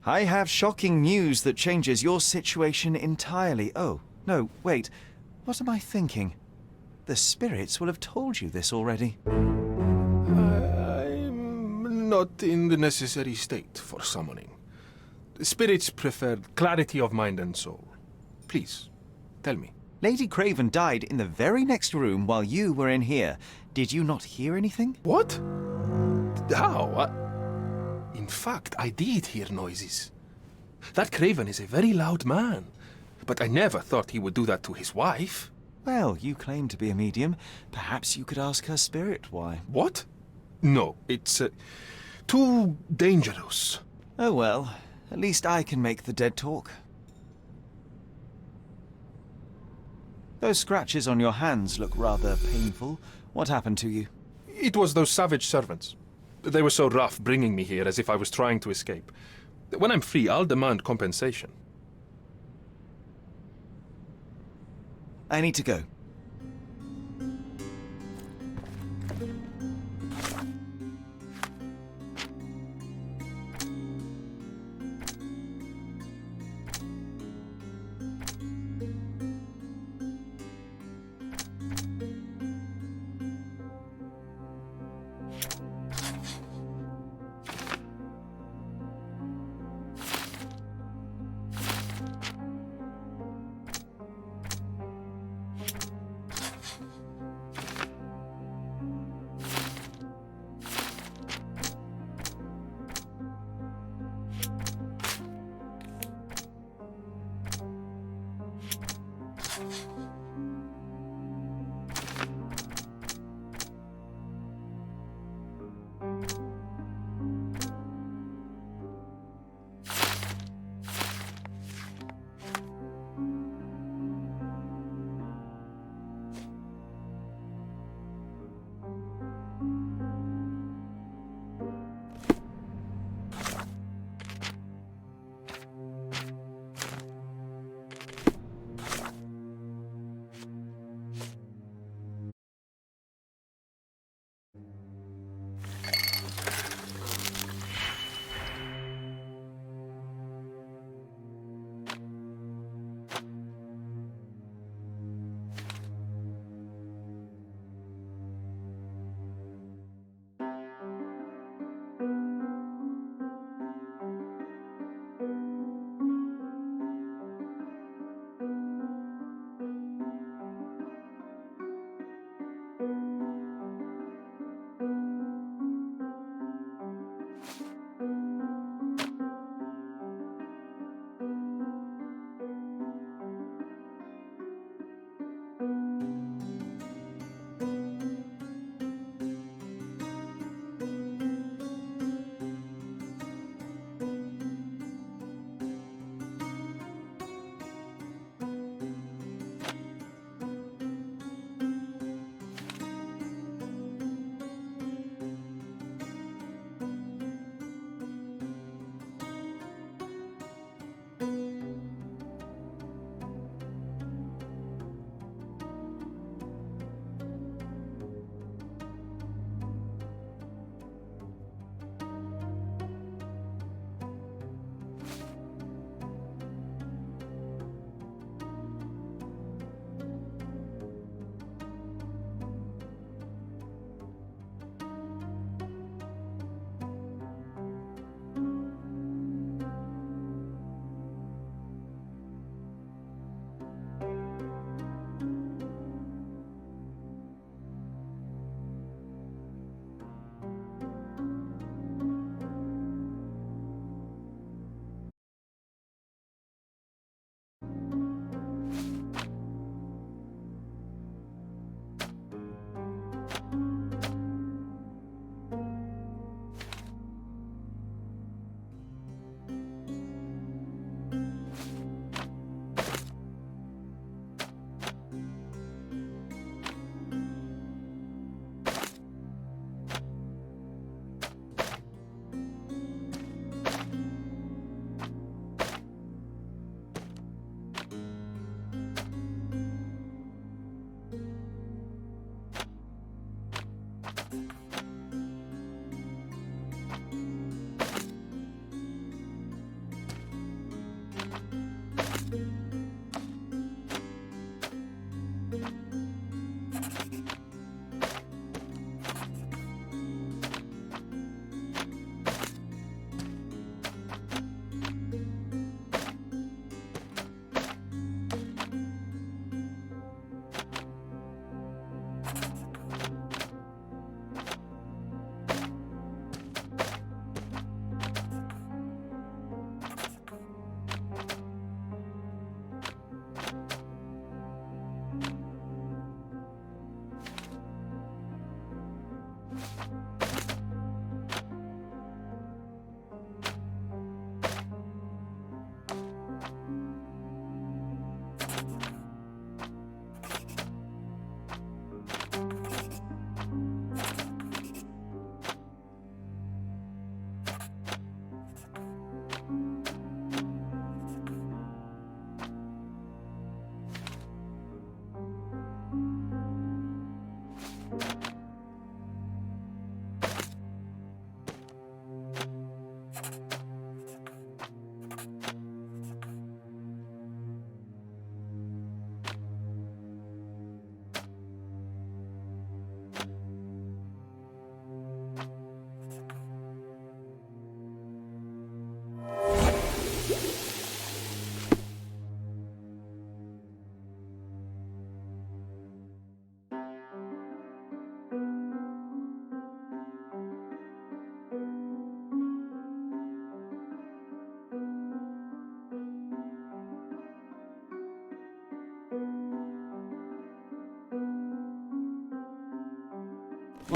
Speaker 2: I have shocking news that changes your situation entirely. Oh, no, wait. What am I thinking? The spirits will have told you this already.
Speaker 12: I'm not in the necessary state for summoning. Spirits prefer clarity of mind and soul. Please, tell me.
Speaker 2: Lady Craven died in the very next room while you were in here. Did you not hear anything?
Speaker 12: What? How? In fact, I did hear noises. That Craven is a very loud man, but I never thought he would do that to his wife.
Speaker 2: Well, you claim to be a medium. Perhaps you could ask her spirit why.
Speaker 12: What? No, it's too dangerous.
Speaker 2: Oh well, at least I can make the dead talk. Those scratches on your hands look rather painful. What happened to you?
Speaker 12: It was those savage servants. They were so rough bringing me here as if I was trying to escape. When I'm free, I'll demand compensation.
Speaker 2: I need to go.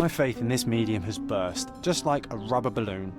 Speaker 1: My faith in this medium has burst, just like a rubber balloon.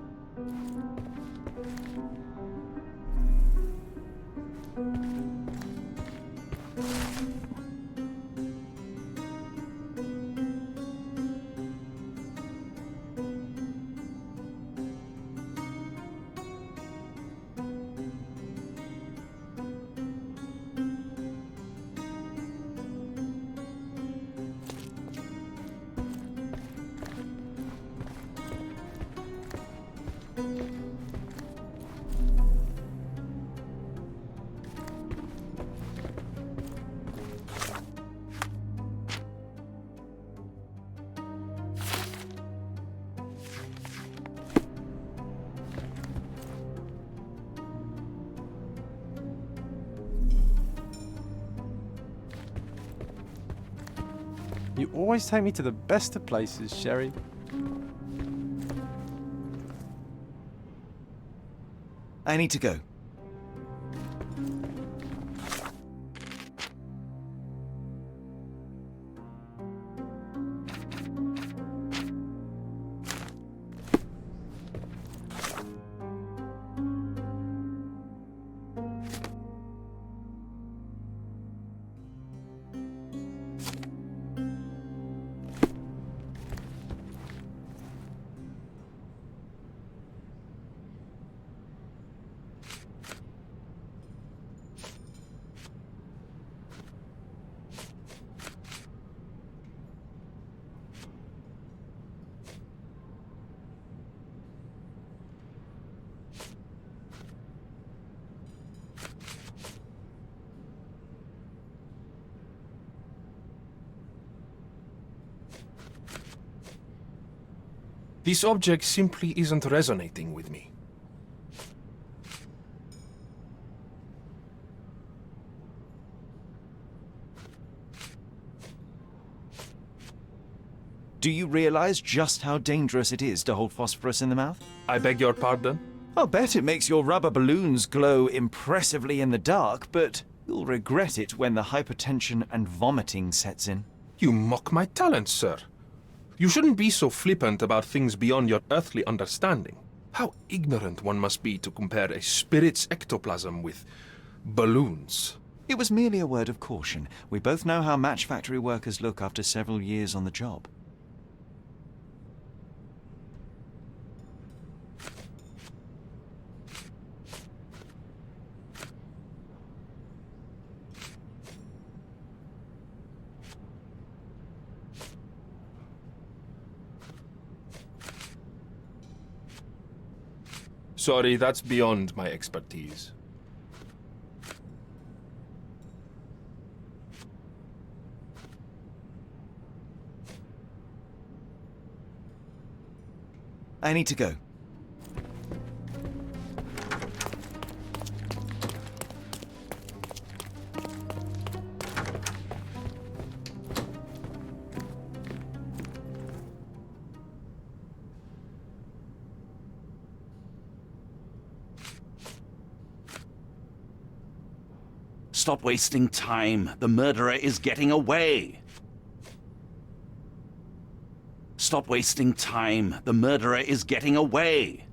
Speaker 1: You always take me to the best of places, Sherry.
Speaker 2: I need to go.
Speaker 12: This object simply isn't resonating with me.
Speaker 2: Do you realize just how dangerous it is to hold phosphorus in the mouth?
Speaker 12: I beg your pardon?
Speaker 2: I'll bet it makes your rubber balloons glow impressively in the dark, but you'll regret it when the hypertension and vomiting sets in.
Speaker 12: You mock my talent, sir. You shouldn't be so flippant about things beyond your earthly understanding. How ignorant one must be to compare a spirit's ectoplasm with balloons.
Speaker 2: It was merely a word of caution. We both know how match factory workers look after several years on the job.
Speaker 12: Sorry, that's beyond my expertise.
Speaker 2: I need to go.
Speaker 8: Stop wasting time. The murderer is getting away. Stop wasting time. The murderer is getting away.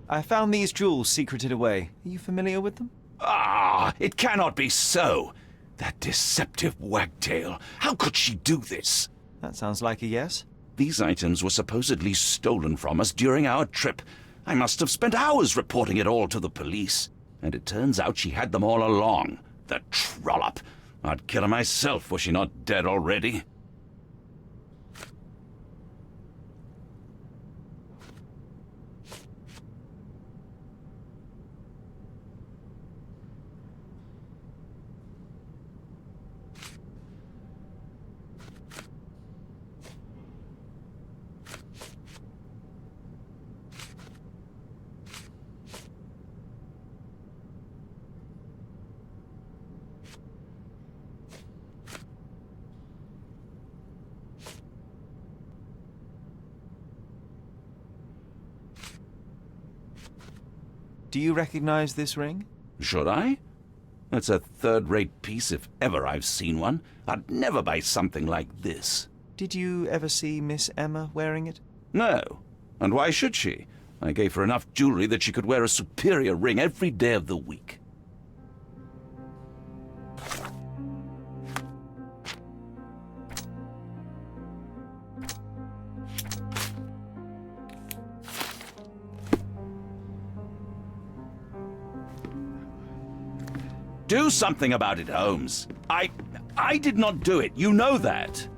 Speaker 2: I found these jewels secreted away. Are you familiar with them?
Speaker 8: Ah, it cannot be so. That deceptive wagtail. How could she do this?
Speaker 2: That sounds like a yes.
Speaker 8: These items were supposedly stolen from us during our trip. I must have spent hours reporting it all to the police. And it turns out she had them all along. The trollop. I'd kill her myself were she not dead already.
Speaker 2: Do you recognize this ring?
Speaker 8: Should I? It's a third-rate piece if ever I've seen one. I'd never buy something like this.
Speaker 2: Did you ever see Miss Emma wearing it?
Speaker 8: No. And why should she? I gave her enough jewelry that she could wear a superior ring every day of the week. Do something about it, Holmes. I did not do it. You know that.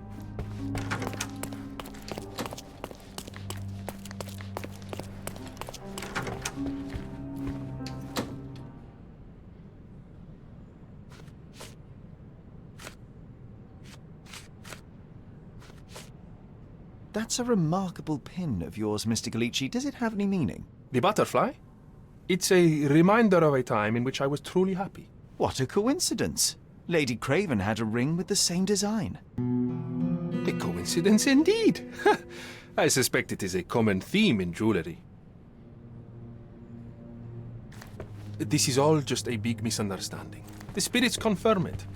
Speaker 2: That's a remarkable pin of yours, Mr. Galici. Does it have any meaning?
Speaker 12: The butterfly? It's a reminder of a time in which I was truly happy.
Speaker 2: What a coincidence. Lady Craven had a ring with the same design.
Speaker 12: A coincidence indeed. I suspect it is a common theme in jewelry. This is all just a big misunderstanding. The spirits confirm it.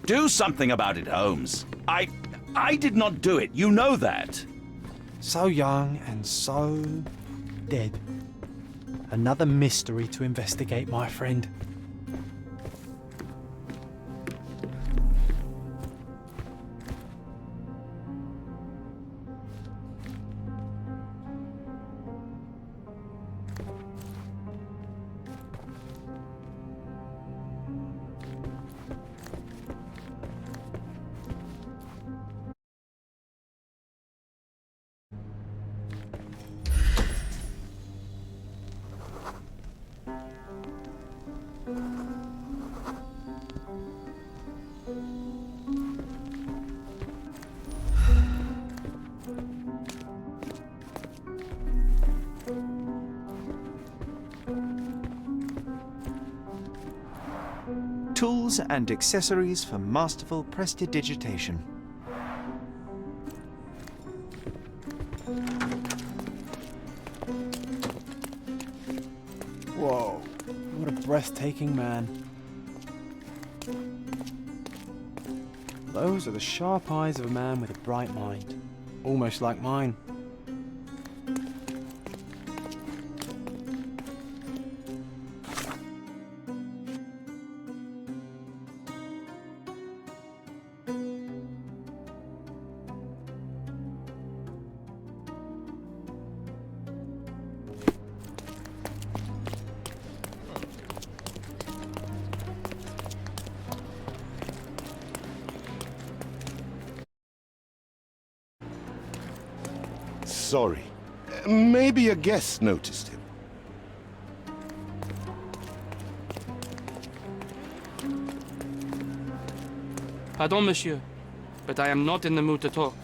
Speaker 8: Do something about it, Holmes. I did not do it. You know that.
Speaker 1: So young and so dead. Another mystery to investigate, my friend.
Speaker 2: Tools and accessories for masterful prestidigitation.
Speaker 1: Whoa, what a breathtaking man. Those are the sharp eyes of a man with a bright mind. Almost like mine.
Speaker 5: Sorry. Maybe a guest noticed him.
Speaker 3: Pardon, monsieur, but I am not in the mood to talk.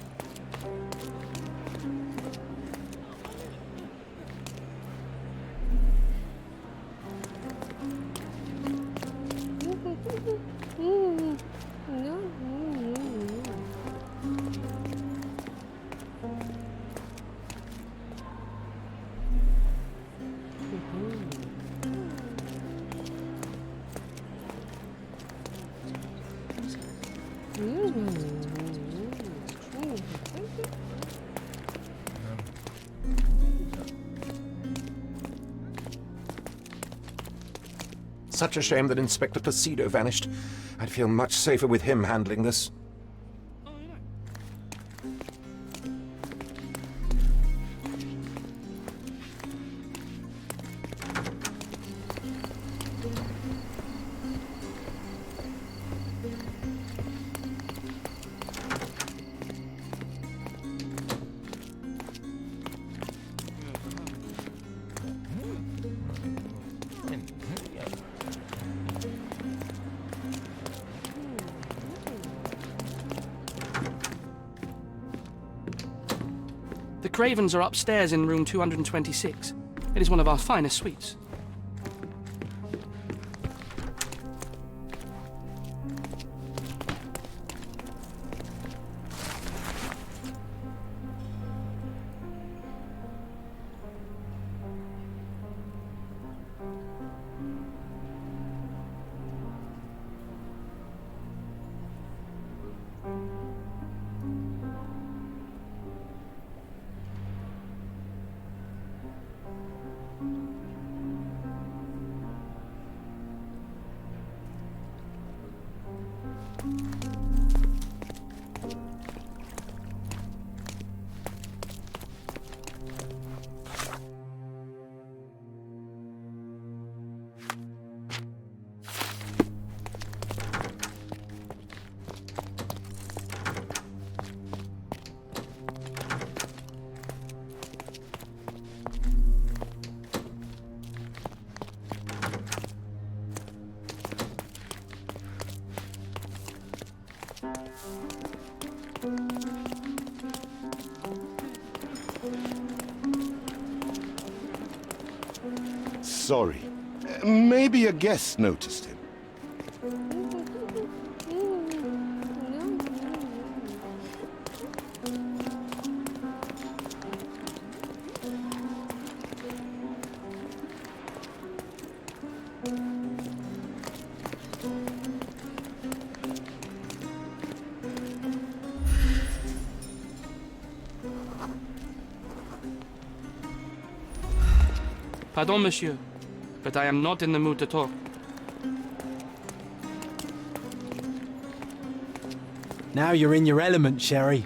Speaker 4: Such a shame that Inspector Placido vanished. I'd feel much safer with him handling this.
Speaker 3: The Cravens are upstairs in room 226. It is one of our finest suites.
Speaker 5: Sorry. Maybe a guest noticed him.
Speaker 3: Pardon, monsieur, but I am not in the mood to talk.
Speaker 1: Now you're in your element, Sherry.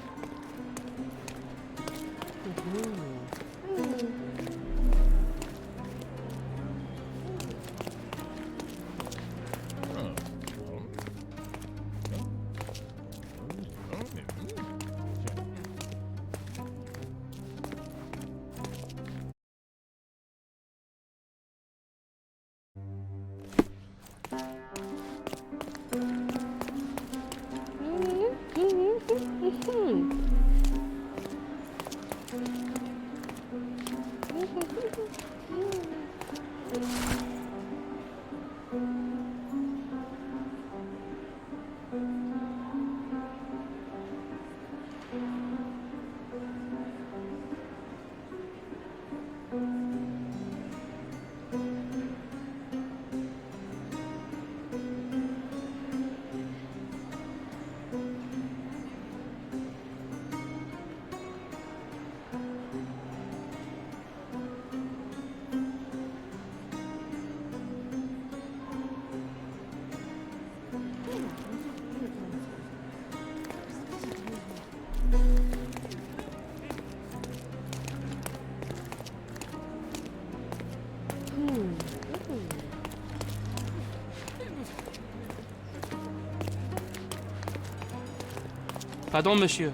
Speaker 3: Pardon, monsieur,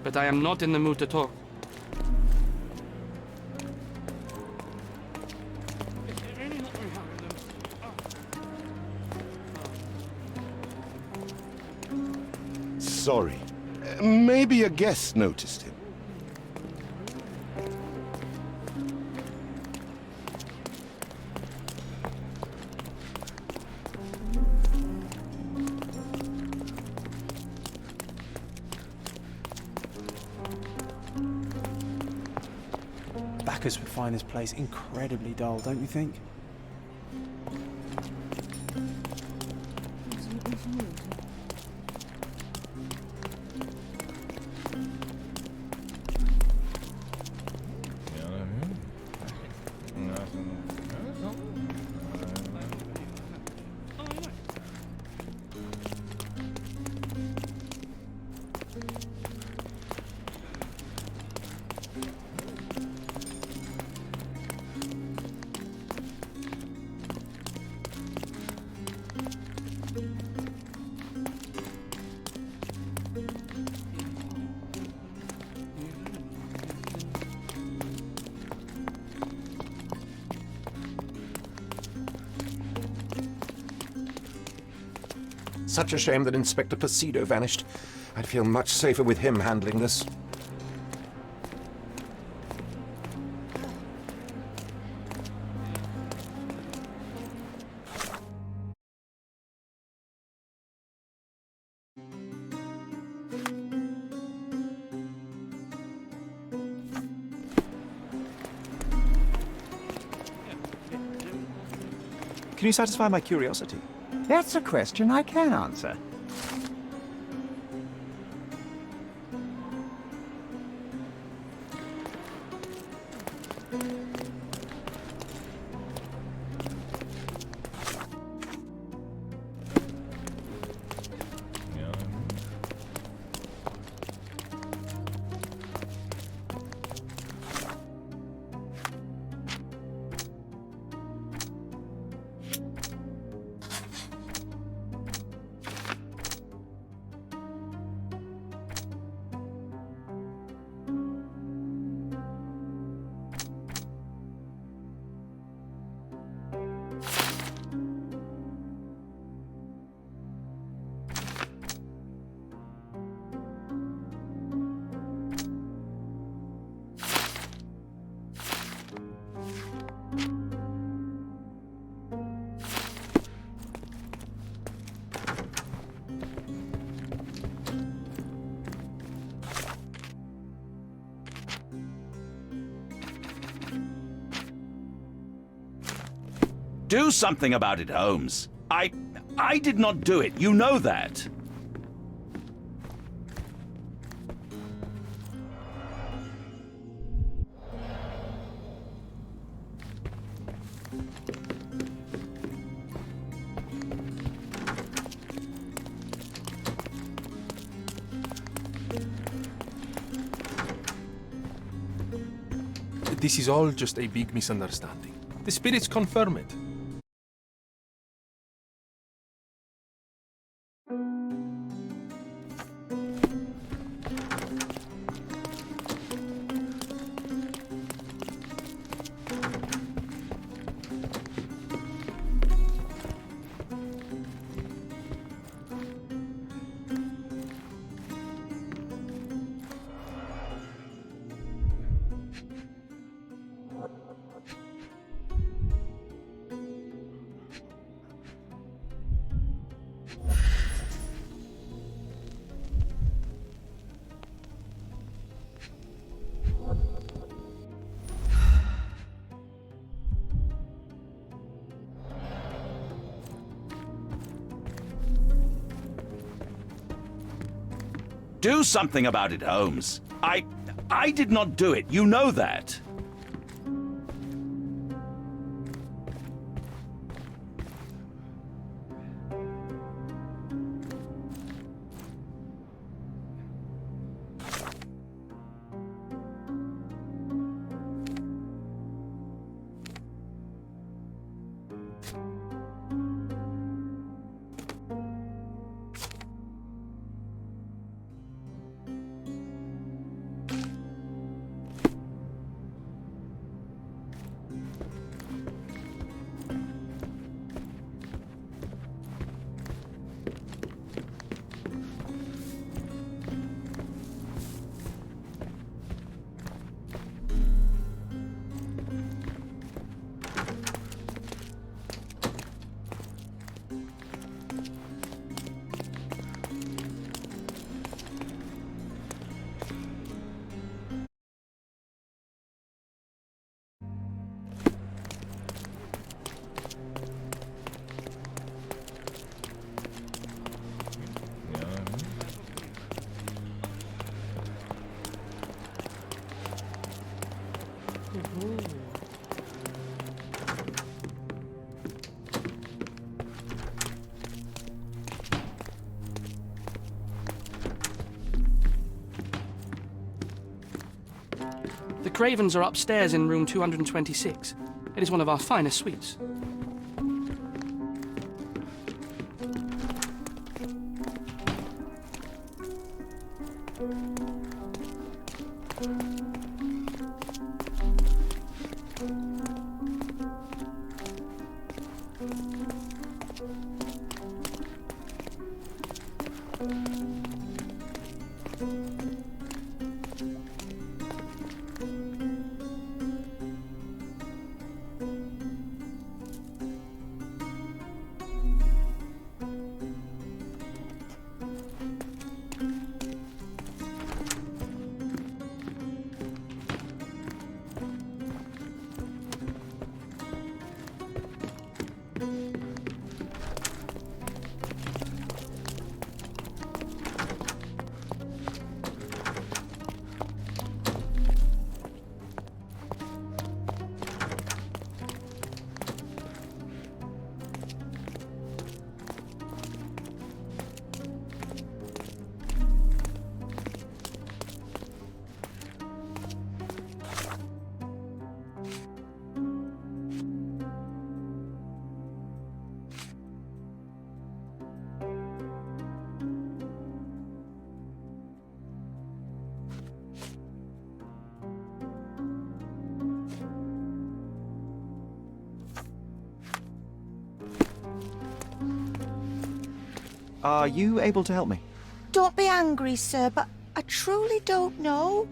Speaker 3: but I am not in the mood to talk.
Speaker 5: sorry. Maybe a guest noticed him.
Speaker 1: Bacchus would find this place incredibly dull, don't you think?
Speaker 4: Such a shame that Inspector Placido vanished. I'd feel much safer with him handling this.
Speaker 2: Can you satisfy my curiosity?
Speaker 15: That's a question I can answer.
Speaker 8: Do something about it, Holmes. I did not do it. You know that.
Speaker 12: This is all just a big misunderstanding. The spirits confirm it.
Speaker 8: Do something about it, Holmes. I did not do it. You know that.
Speaker 3: Cravens are upstairs in room 226. It is one of our finest suites.
Speaker 2: Are you able to help me?
Speaker 16: Don't be angry, sir, but I truly don't know.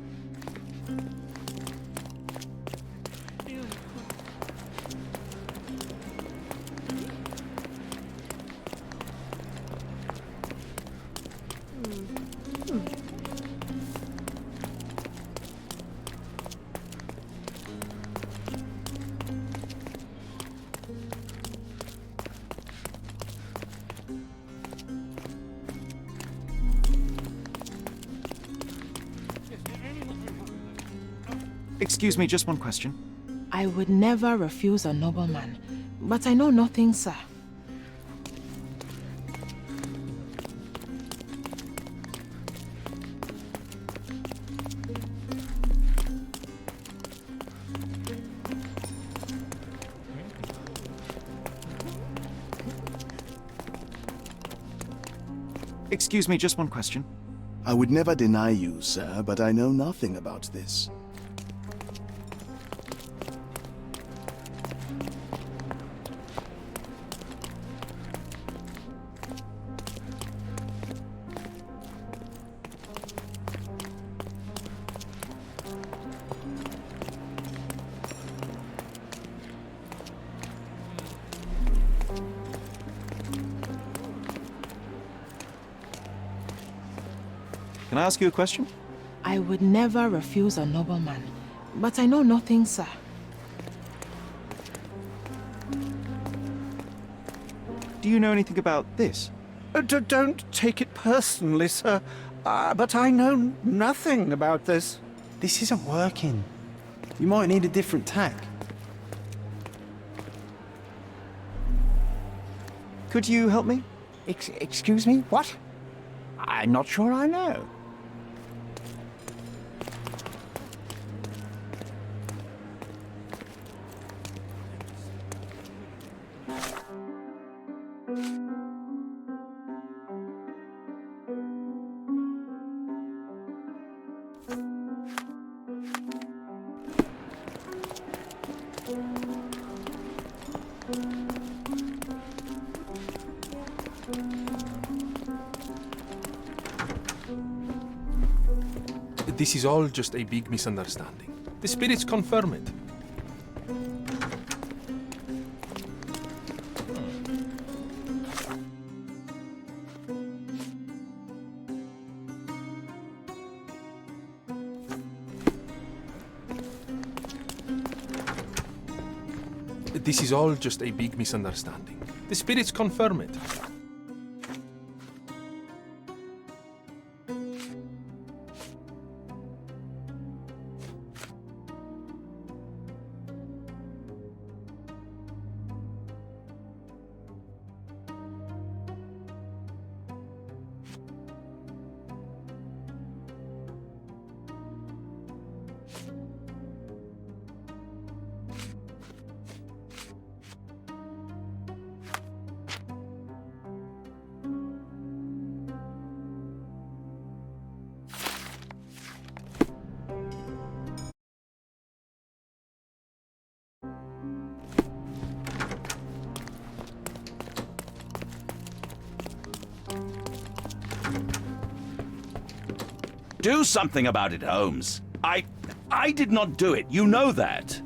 Speaker 2: Excuse me, just one question.
Speaker 14: I would never refuse a nobleman, but I know nothing, sir.
Speaker 2: Excuse me, just one question.
Speaker 10: I would never deny you, sir, but I know nothing about this.
Speaker 2: Can I ask you a question?
Speaker 14: I would never refuse a nobleman, but I know nothing, sir.
Speaker 2: Do you know anything about this?
Speaker 15: Don't take it personally, sir. But I know nothing about this.
Speaker 1: This isn't working. You might need a different tack.
Speaker 2: Could you help me?
Speaker 15: Excuse me? What? I'm not sure I know.
Speaker 12: This is all just a big misunderstanding. The spirits confirm it. This is all just a big misunderstanding. The spirits confirm it.
Speaker 8: Do something about it, Holmes. I did not do it. You know that.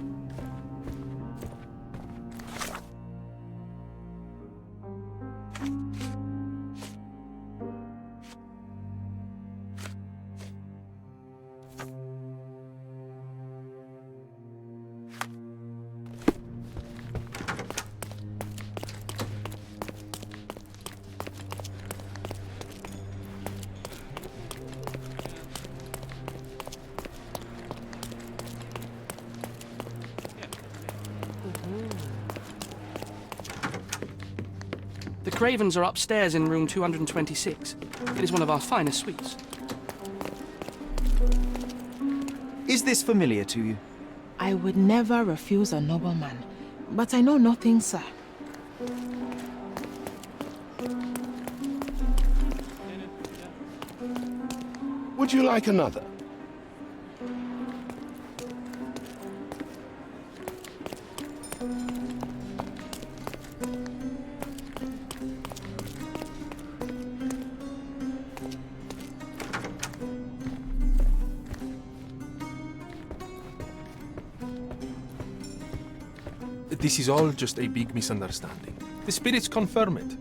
Speaker 3: The Cravens are upstairs in room 226. It is one of our finest suites.
Speaker 2: Is this familiar to you?
Speaker 14: I would never refuse a nobleman, but I know nothing, sir.
Speaker 5: Would you like another?
Speaker 12: This is all just a big misunderstanding. The spirits confirm it.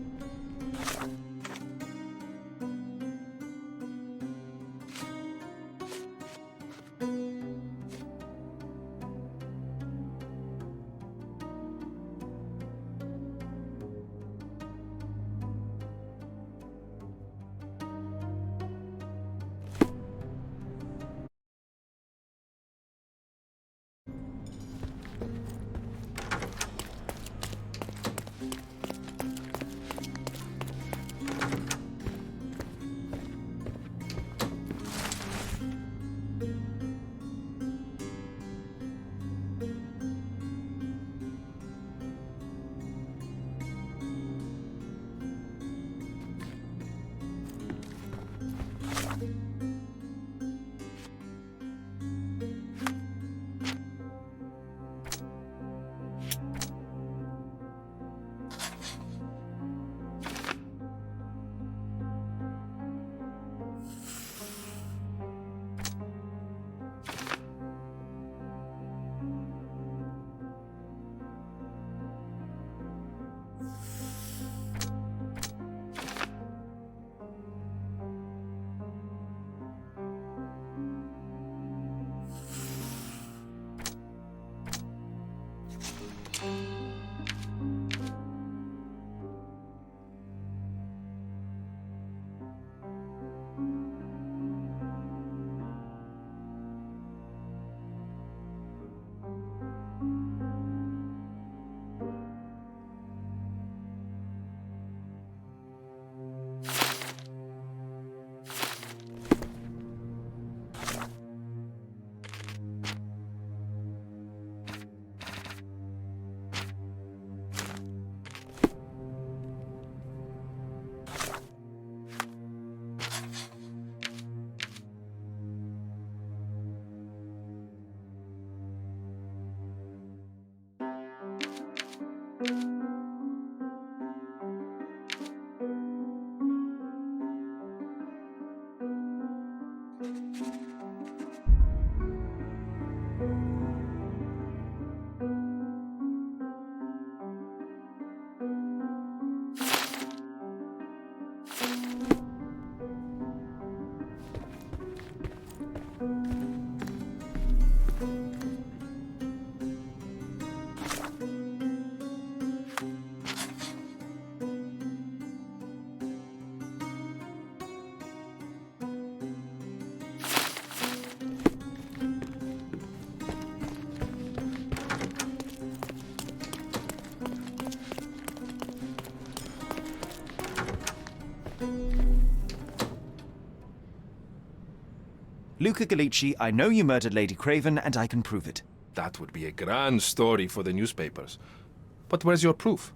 Speaker 2: Luca Gallici, I know you murdered Lady Craven, and I can prove it.
Speaker 12: That would be a grand story for the newspapers. But where's your proof?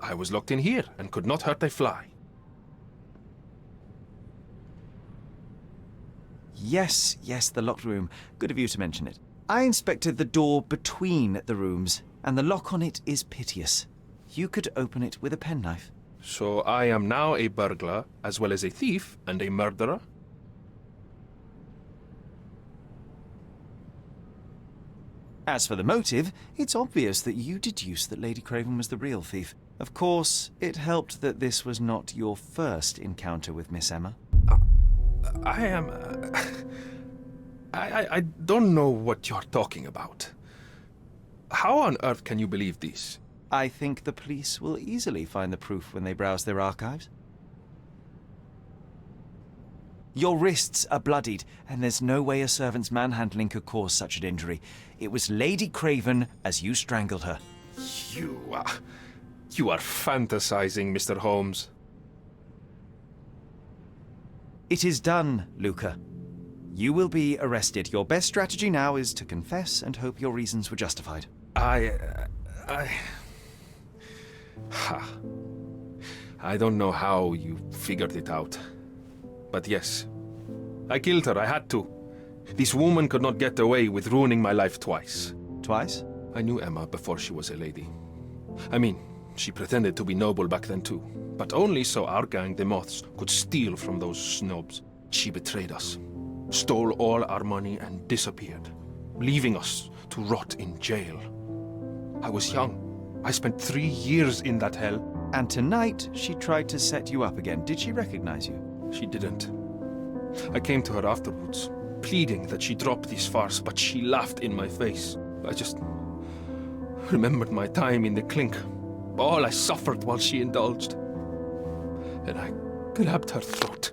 Speaker 12: I was locked in here and could not hurt a fly.
Speaker 2: Yes, the locked room. Good of you to mention it. I inspected the door between the rooms, and the lock on it is piteous. You could open it with a penknife.
Speaker 12: So I am now a burglar, as well as a thief and a murderer?
Speaker 2: As for the motive, it's obvious that you deduced that Lady Craven was the real thief. Of course, it helped that this was not your first encounter with Miss Emma.
Speaker 12: I am... I don't know what you're talking about. How on earth can you believe this?
Speaker 2: I think the police will easily find the proof when they browse their archives. Your wrists are bloodied, and there's no way a servant's manhandling could cause such an injury. It was Lady Craven as you strangled her.
Speaker 12: You are fantasizing, Mr. Holmes.
Speaker 2: It is done, Luca. You will be arrested. Your best strategy now is to confess and hope your reasons were justified.
Speaker 12: I don't know how you figured it out. But yes, I killed her. I had to. This woman could not get away with ruining my life twice.
Speaker 2: Twice?
Speaker 12: I knew Emma before she was a lady. I mean, she pretended to be noble back then too. But only so our gang, the Moths, could steal from those snobs. She betrayed us, stole all our money and disappeared, leaving us to rot in jail. I was young. I spent 3 years in that hell.
Speaker 2: And tonight, she tried to set you up again. Did she recognize you?
Speaker 12: She didn't. I came to her afterwards, pleading that she drop this farce, but she laughed in my face. I just remembered my time in the clink, all I suffered while she indulged. And I grabbed her throat.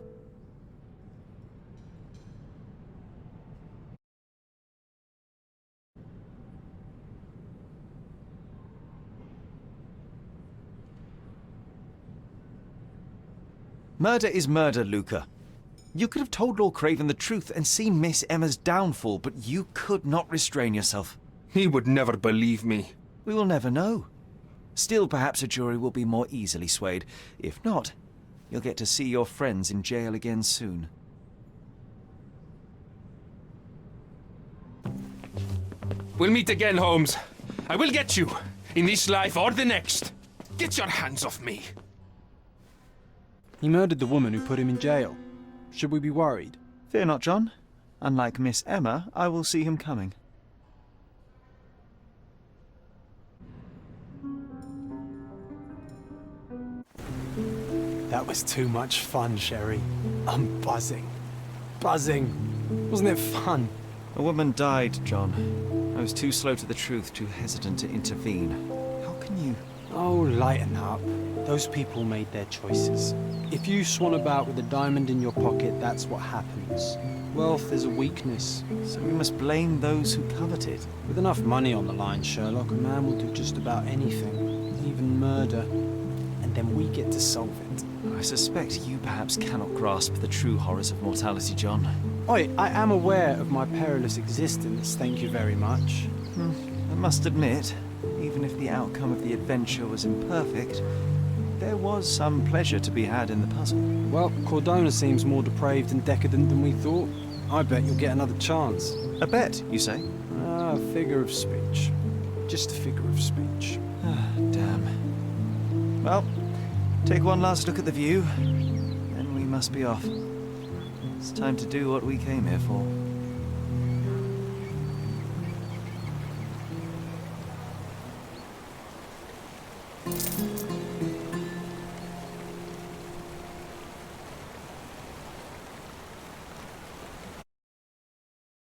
Speaker 2: Murder is murder, Luca. You could have told Lord Craven the truth and seen Miss Emma's downfall, but you could not restrain yourself.
Speaker 12: He would never believe me.
Speaker 2: We will never know. Still, perhaps a jury will be more easily swayed. If not, you'll get to see your friends in jail again soon.
Speaker 12: We'll meet again, Holmes. I will get you, in this life or the next. Get your hands off me.
Speaker 1: He murdered the woman who put him in jail. Should we be worried?
Speaker 2: Fear not, John. Unlike Miss Emma, I will see him coming.
Speaker 1: That was too much fun, Sherry. I'm buzzing. Buzzing. Wasn't it fun?
Speaker 2: A woman died, John. I was too slow to the truth, too hesitant to intervene. How can you...
Speaker 1: Oh, lighten up. Those people made their choices. If you swan about with a diamond in your pocket, that's what happens. Wealth is a weakness.
Speaker 2: So we must blame those who covet it.
Speaker 1: With enough money on the line, Sherlock, a man will do just about anything. Even murder. And then we get to solve it.
Speaker 2: I suspect you perhaps cannot grasp the true horrors of mortality, John.
Speaker 1: Oi, I am aware of my perilous existence, thank you very much.
Speaker 2: I must admit, even if the outcome of the adventure was imperfect, there was some pleasure to be had in the puzzle.
Speaker 1: Well, Cordona seems more depraved and decadent than we thought. I bet you'll get another chance.
Speaker 2: A bet, you say?
Speaker 1: A figure of speech. Just a figure of speech.
Speaker 2: Damn. Well, take one last look at the view, then we must be off. It's time to do what we came here for.